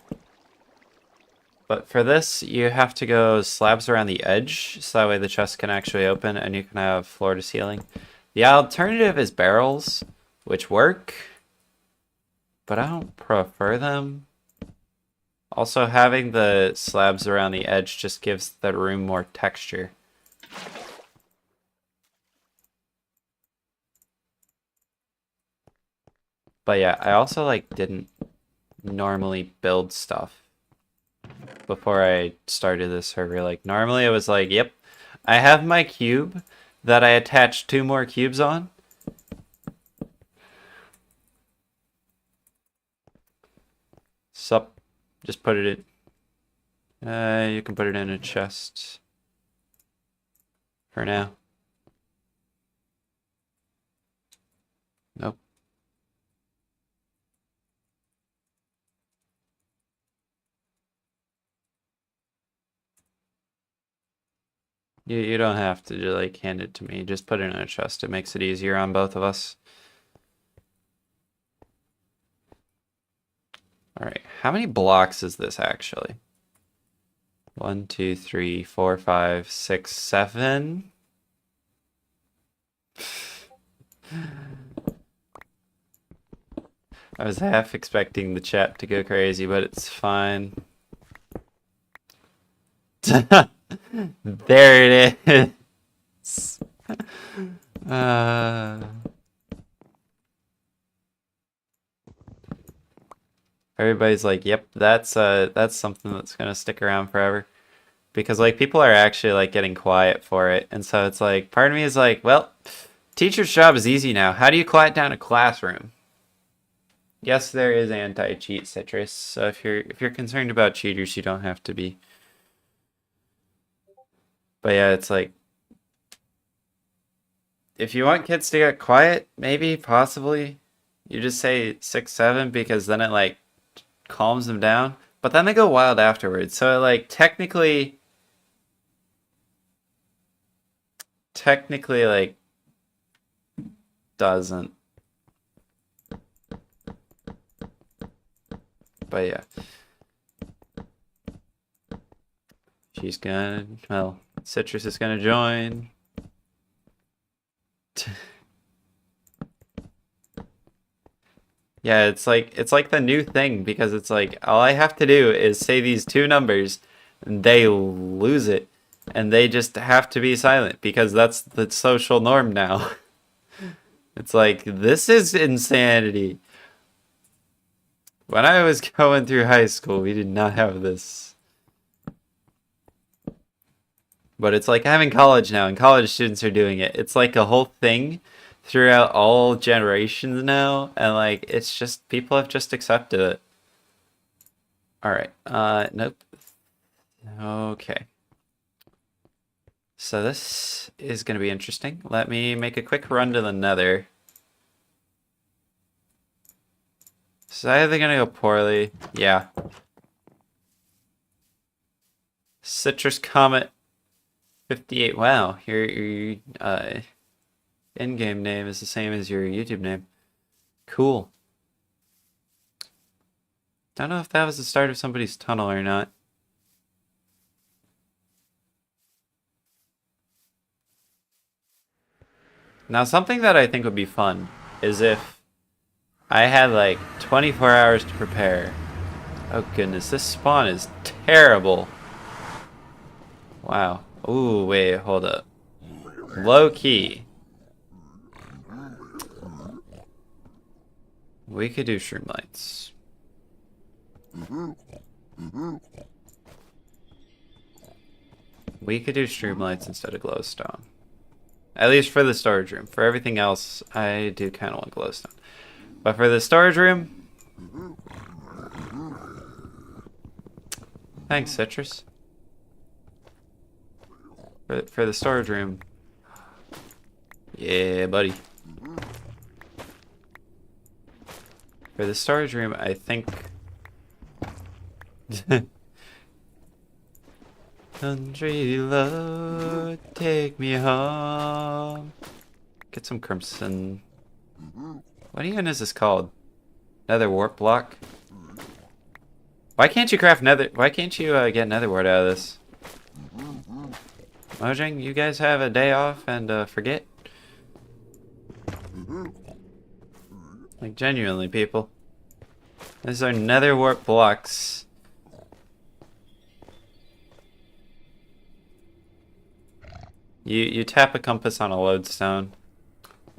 A: But for this, you have to go slabs around the edge, so that way the chest can actually open and you can have floor to ceiling. The alternative is barrels, which work, but I don't prefer them. Also, having the slabs around the edge just gives the room more texture. But yeah, I also like didn't normally build stuff before I started this server. Like normally it was like, yep, I have my cube that I attached 2 more cubes on. Sup, just put it in. You can put it in a chest for now. Nope. You don't have to like hand it to me. Just put it in a chest. It makes it easier on both of us. Alright, how many blocks is this actually? 1, 2, 3, 4, 5, 6, 7. I was half expecting the chat to go crazy, but it's fine. There it is. Everybody's like, "Yep, that's something that's gonna stick around forever," because like people are actually like getting quiet for it, and so it's like part of me is like, "Well, teacher's job is easy now. How do you quiet down a classroom?" Yes, there is anti-cheat, Citrus. So if you're concerned about cheaters, you don't have to be. But yeah, it's like if you want kids to get quiet, maybe, possibly, you just say 6, 7 because then it like calms them down. But then they go wild afterwards. So it, like technically like doesn't. But yeah. She's gonna, well, Citrus is gonna join. Yeah, it's like the new thing because it's like all I have to do is say these 2 numbers and they lose it and they just have to be silent because that's the social norm now. It's like this is insanity. When I was going through high school, we did not have this. But it's like having college now, and college students are doing it. It's like a whole thing throughout all generations now, and like it's just people have just accepted it. All right. Nope. Okay. So this is going to be interesting. Let me make a quick run to the Nether. Is either going to go poorly? Yeah. Citrus Comet 58. Wow, your in-game name is the same as your YouTube name. Cool. Don't know if that was the start of somebody's tunnel or not. Now, something that I think would be fun is if I had like 24 hours to prepare. Oh goodness, this spawn is terrible. Wow. Ooh, wait, hold up. Low key. We could do shroom lights. We could do streamlights instead of glowstone. At least for the storage room. For everything else, I do kind of want glowstone. But for the storage room... Thanks, Citrus. For the storage room... Yeah, buddy. For the storage room, I think... Country road, take me home. Get some crimson. What even is this called? Nether warp block? Why can't you craft nether? Why can't you get nether wart out of this? Mojang, you guys have a day off and forget? Like genuinely, people. These are nether warp blocks. You tap a compass on a lodestone.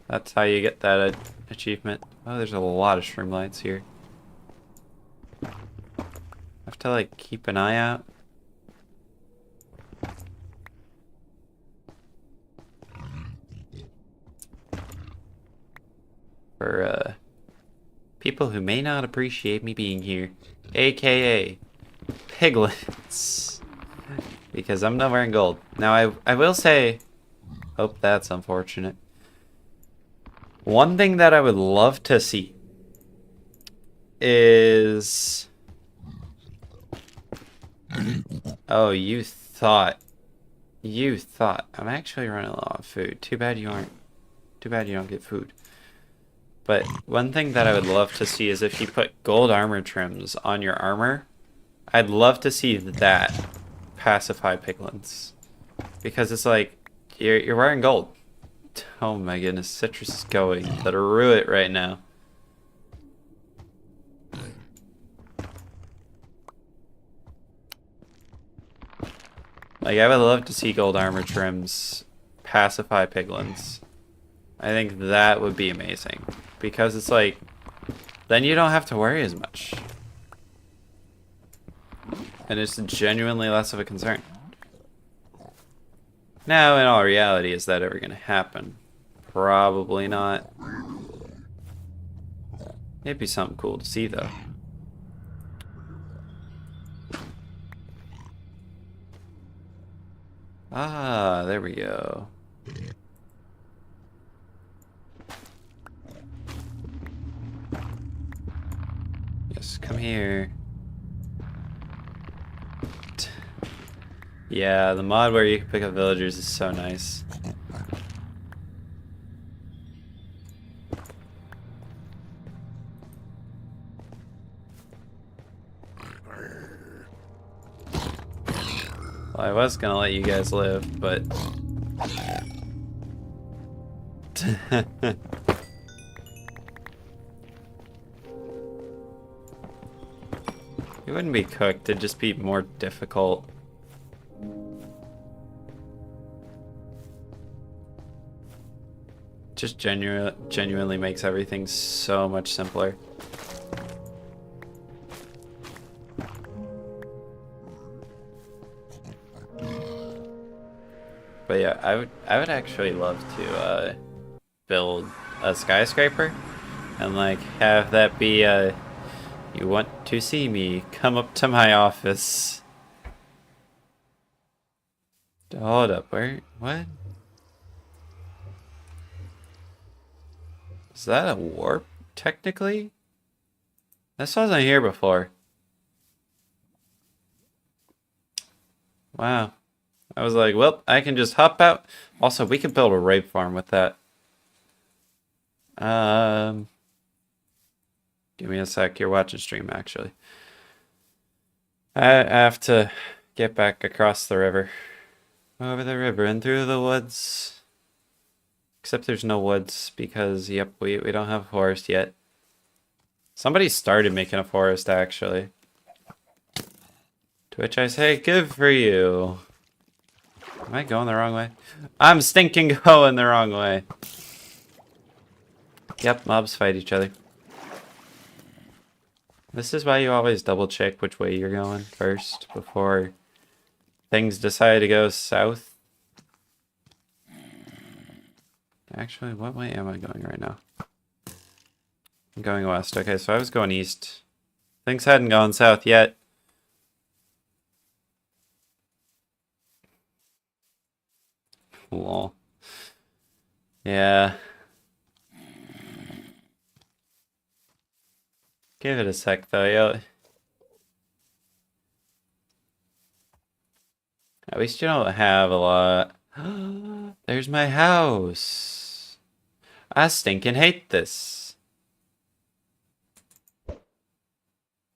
A: That's how you get that achievement. Oh, there's a lot of shroom lights here. I have to like keep an eye out. For people who may not appreciate me being here, aka piglets. Because I'm not wearing gold. Now, I will say... Hope that's unfortunate. One thing that I would love to see... is... Oh, you thought... You thought... I'm actually running low on food. Too bad you aren't... Too bad you don't get food. But one thing that I would love to see is if you put gold armor trims on your armor. I'd love to see that pacify piglins, because it's like you're wearing gold. Oh my goodness, Citrus is going through it right now. Like I would love to see gold armor trims pacify piglins. I think that would be amazing, because it's like then you don't have to worry as much. And it's genuinely less of a concern. Now, in all reality, is that ever going to happen? Probably not. It'd be something cool to see, though. Ah, there we go. Yes, come here. Yeah, the mod where you can pick up villagers is so nice. Well, I was gonna let you guys live, but... It wouldn't be cooked, it'd just be more difficult. Just genuinely makes everything so much simpler. But yeah, I would actually love to build a skyscraper and like have that be you want to see me, come up to my office. Hold up, where what? Is that a warp, technically? This wasn't here before. Wow. I was like, well, I can just hop out. Also, we could build a rape farm with that. Give me a sec. You're watching stream, actually. I have to get back across the river. Over the river and through the woods. Except there's no woods because, yep, we don't have a forest yet. Somebody started making a forest, actually. To which I say, good for you. Am I going the wrong way? I'm stinking going the wrong way. Yep, mobs fight each other. This is why you always double check which way you're going first before things decide to go south. Actually, what way am I going right now? I'm going west. Okay, so I was going east. Things hadn't gone south yet. Lol. Yeah. Give it a sec though, yo. At least you don't have a lot. There's my house. I stinking hate this.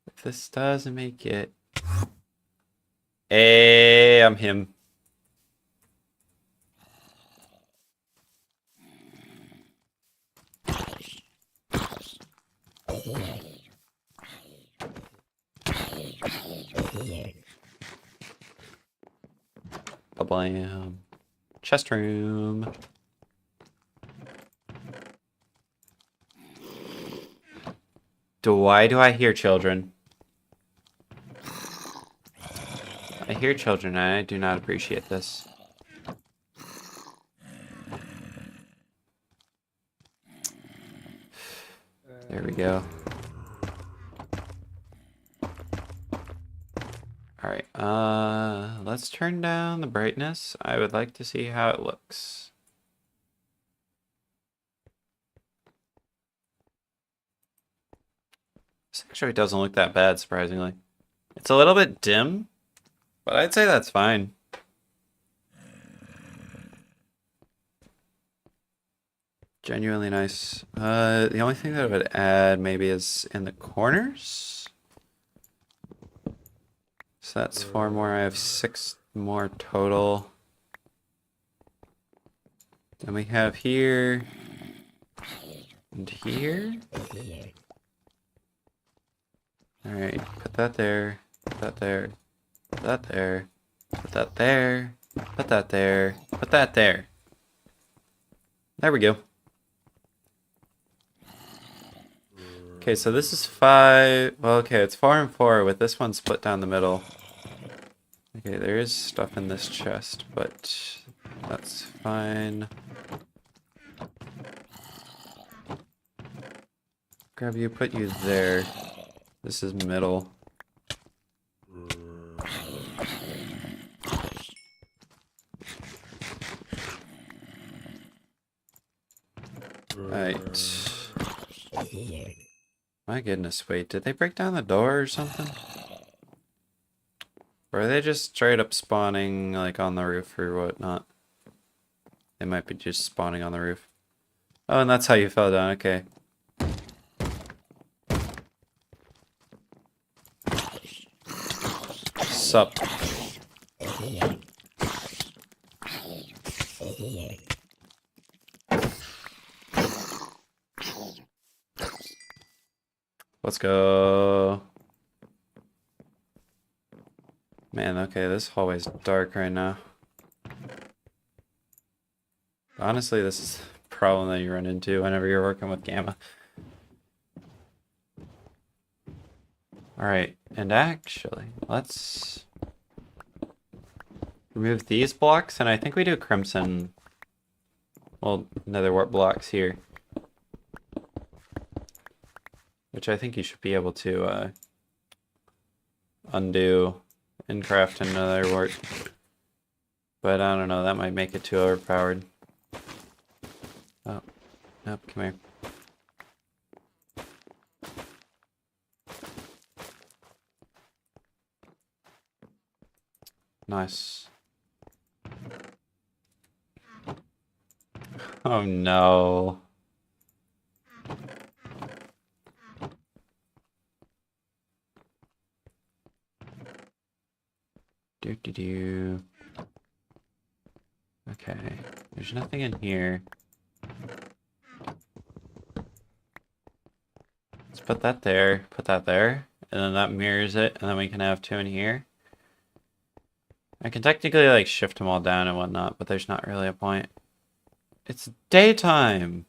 A: If this doesn't make it. Hey, I'm him. Blam. Chest room. Why do I hear children? I hear children and I do not appreciate this. There we go. Alright, let's turn down the brightness. I would like to see how it looks. This actually doesn't look that bad, surprisingly. It's a little bit dim, but I'd say that's fine. Genuinely nice. The only thing that I would add maybe is in the corners. So that's 4 more. I have 6 more total. Then we have here and here. Alright, put that there, put that there, put that there, put that there, put that there, put that there. There we go. Okay, so this is 5. Well, okay, it's 4 and 4 with this one split down the middle. Okay, there is stuff in this chest, but that's fine. Grab you, put you there. This is middle. Right. My goodness, wait, did they break down the door or something? Or are they just straight up spawning, like, on the roof or whatnot? They might be just spawning on the roof. Oh, and that's how you fell down, okay. Sup. Let's go. Man, okay, this hallway's dark right now. Honestly, this is a problem that you run into whenever you're working with Gamma. Alright, and actually, let's remove these blocks, and I think we do crimson, well, nether wart blocks here. Which I think you should be able to undo and craft another wart. But I don't know, that might make it too overpowered. Oh, nope, come here. Nice. Oh no. Do. Okay, there's nothing in here. Let's put that there, and then that mirrors it, and then we can have 2 in here. I can technically like shift them all down and whatnot, but there's not really a point. It's daytime.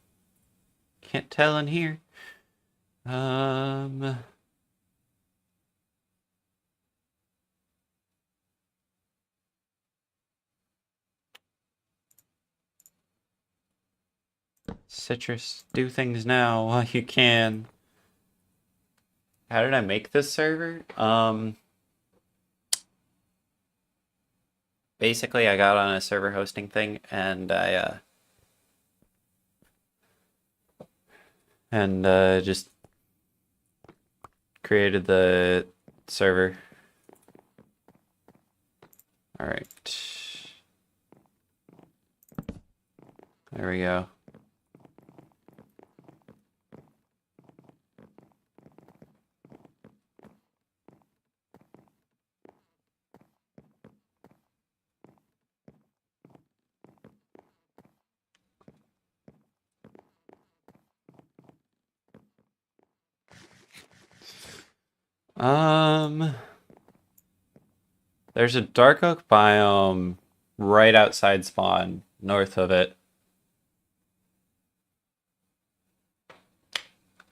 A: Can't tell in here. Citrus, do things now while you can. How did I make this server? Basically I got on a server hosting thing and I just created the server. All right. There we go. There's a dark oak biome right outside spawn, north of it.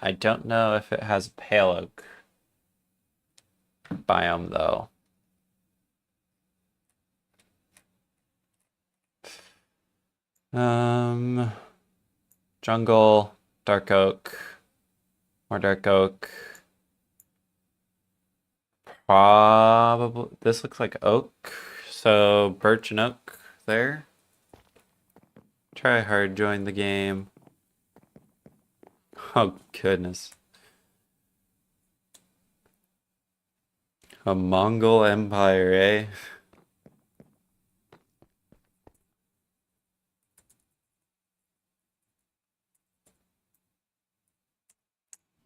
A: I don't know if it has a pale oak biome though. Jungle, dark oak, more dark oak. Probably this looks like oak, so birch and oak there. Try hard join the game. Oh goodness. A Mongol Empire, eh?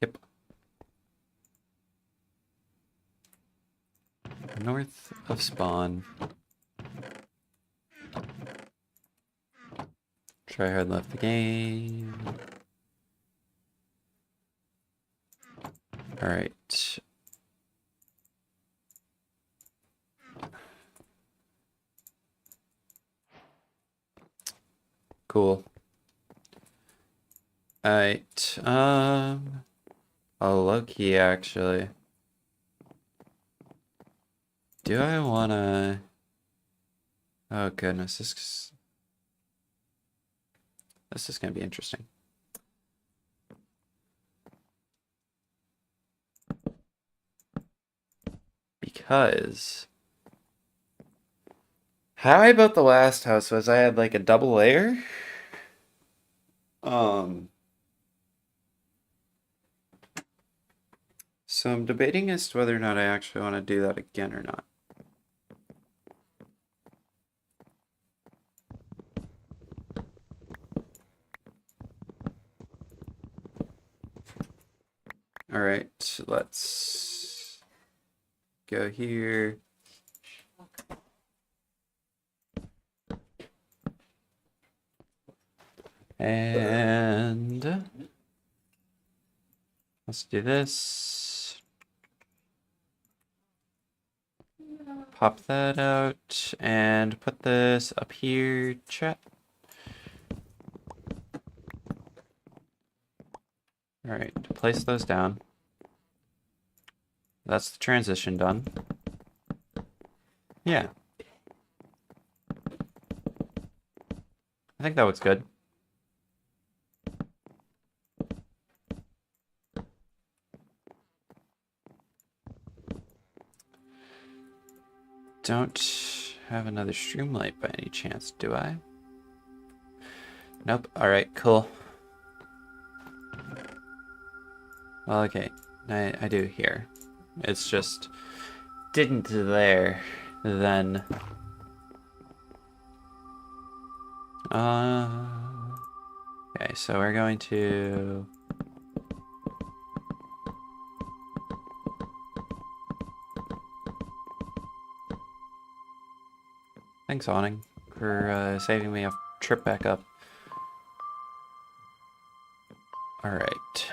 A: Yep. North of spawn. Tryhard left the game. Alright. Cool. Alright. Oh, low-key, actually. Do I wanna... Oh, goodness. This is gonna be interesting. Because... How I built the last house was I had, like, a double layer. So I'm debating as to whether or not I actually want to do that again or not. All right, let's go here. And let's do this. Pop that out and put this up here, chat. All right, place those down. That's the transition done. Yeah. I think that looks good. Don't have another streamlight by any chance, do I? Nope. All right, cool. Well, okay. I do here. It's just didn't there then. Okay, so we're going to thanks, Awning, for saving me a trip back up. All right.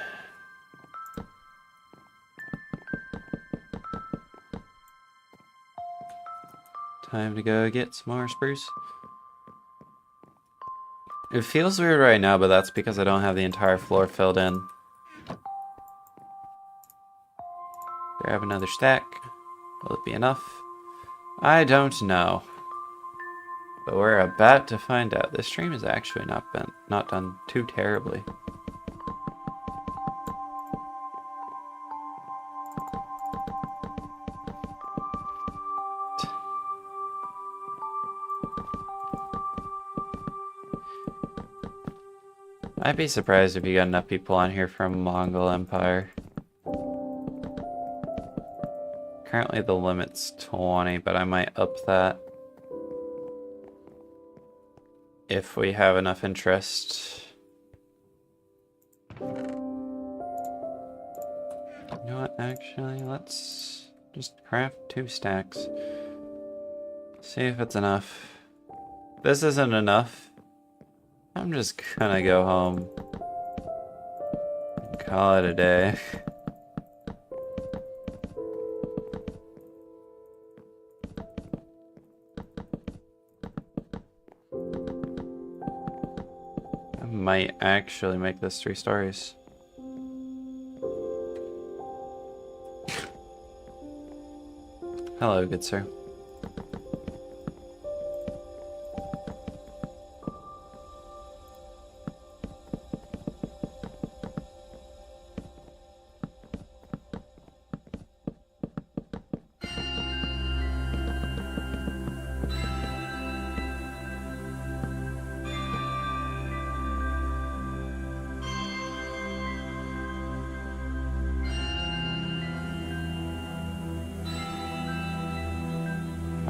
A: Time to go get some more spruce. It feels weird right now, but that's because I don't have the entire floor filled in. Grab another stack. Will it be enough? I don't know. But we're about to find out. This stream has actually not done too terribly. I'd be surprised if you got enough people on here from Mongol Empire. Currently the limit's 20, but I might up that if we have enough interest. You know what, actually, let's just craft 2 stacks. See if it's enough. If this isn't enough, I'm just gonna go home and call it a day. I might actually make this 3 stories. Hello, good sir.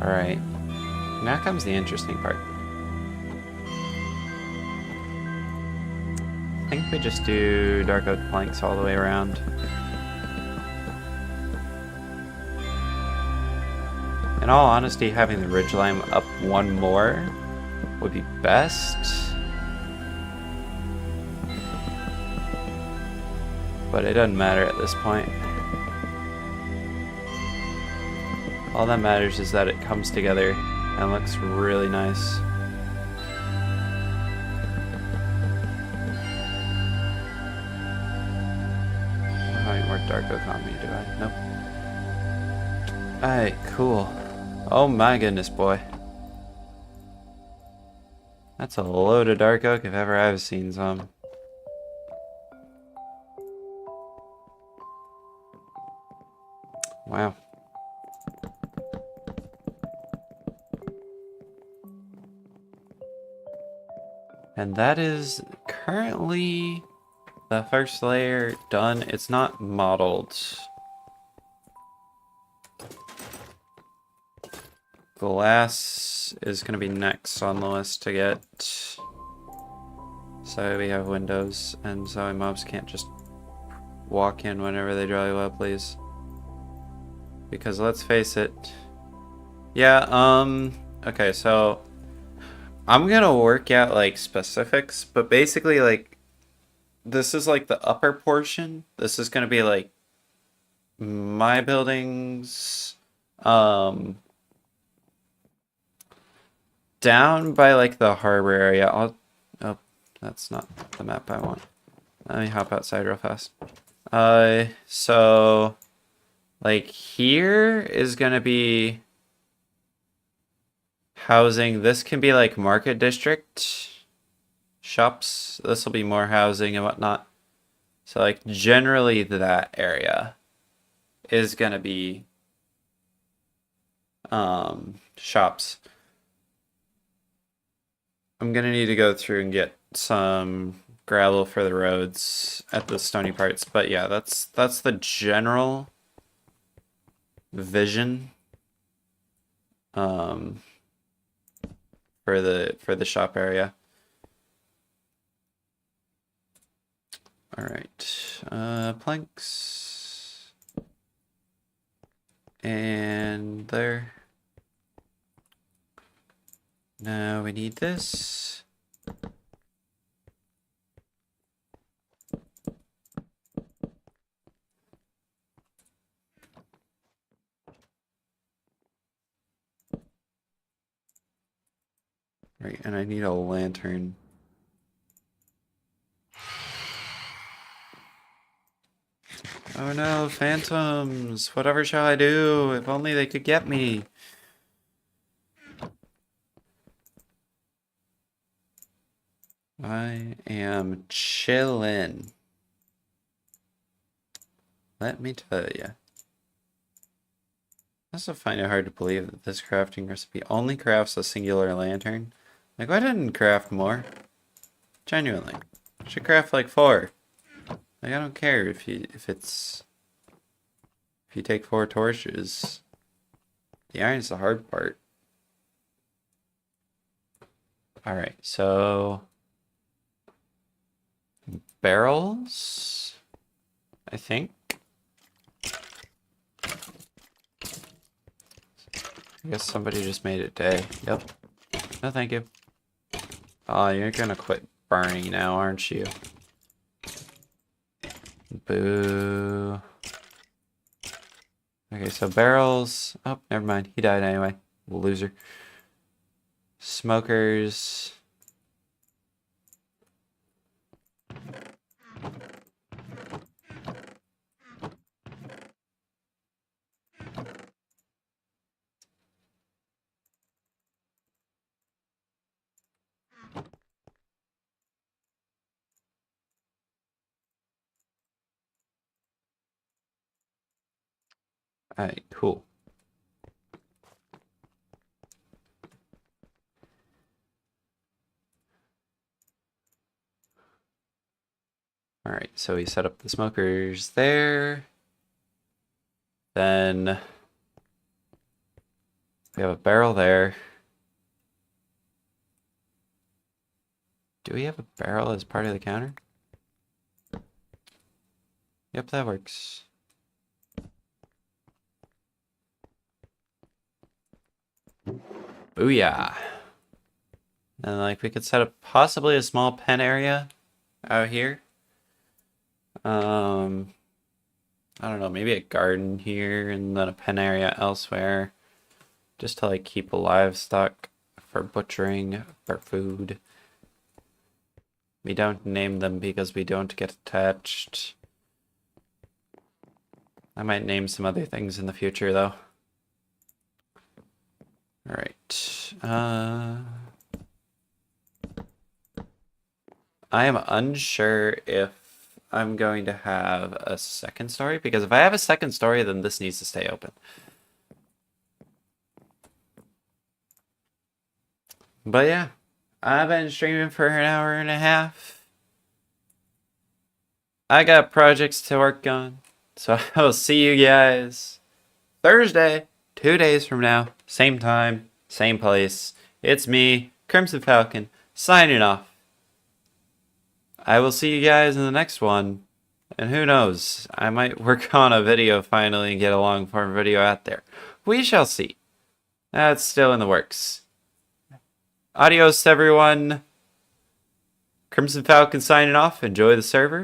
A: Alright, now comes the interesting part. I think we just do dark oak planks all the way around. In all honesty, having the ridgeline up 1 more would be best. But it doesn't matter at this point. All that matters is that it comes together and looks really nice. I don't have any more dark oak on me, do I? Nope. Alright, cool. Oh my goodness, boy. That's a load of dark oak if ever I've seen some. Wow. And that is currently the first layer done. It's not modeled. Glass is going to be next on the list to get. So we have windows, and so mobs can't just walk in whenever they jolly well please. Because let's face it. Yeah, okay, so I'm gonna work out like specifics, but basically like this is like the upper portion. This is gonna be like my buildings. Down by like the harbor area. Oh, that's not the map I want. Let me hop outside real fast. So like here is gonna be housing. This can be like market district shops. This will be more housing and whatnot. So like generally that area is gonna be shops. I'm gonna need to go through and get some gravel for the roads at the stony parts, but yeah, that's the general vision for the shop area. All right, planks and there. Now we need this. Right, and I need a lantern. Oh no, phantoms! Whatever shall I do? If only they could get me. I am chillin'. Let me tell you. I also find it hard to believe that this crafting recipe only crafts a singular lantern. Like, why didn't craft more? Genuinely. Should craft like 4. Like, I don't care if you take 4 torches. The iron's the hard part. Alright, so barrels, I think. I guess somebody just made it day. Yep. No, thank you. Oh, you're gonna quit burning now, aren't you? Boo. Okay, so barrels. Oh, never mind. He died anyway. Loser. Smokers. Alright, cool. Alright, so we set up the smokers there. Then we have a barrel there. Do we have a barrel as part of the counter? Yep, that works. Booyah. And like we could set up possibly a small pen area out here. I don't know, maybe a garden here and then a pen area elsewhere. Just to like keep livestock for butchering, for food. We don't name them because we don't get attached. I might name some other things in the future though. Alright. I am unsure if I'm going to have a second story, because if I have a second story, then this needs to stay open. But yeah, I've been streaming for an hour and a half. I got projects to work on, so I will see you guys Thursday, 2 days from now, same time, same place. It's me, Crimson Falcon, signing off. I will see you guys in the next one. And who knows, I might work on a video finally and get a long form video out there. We shall see. That's still in the works. Adios, everyone. Crimson Falcon signing off. Enjoy the server.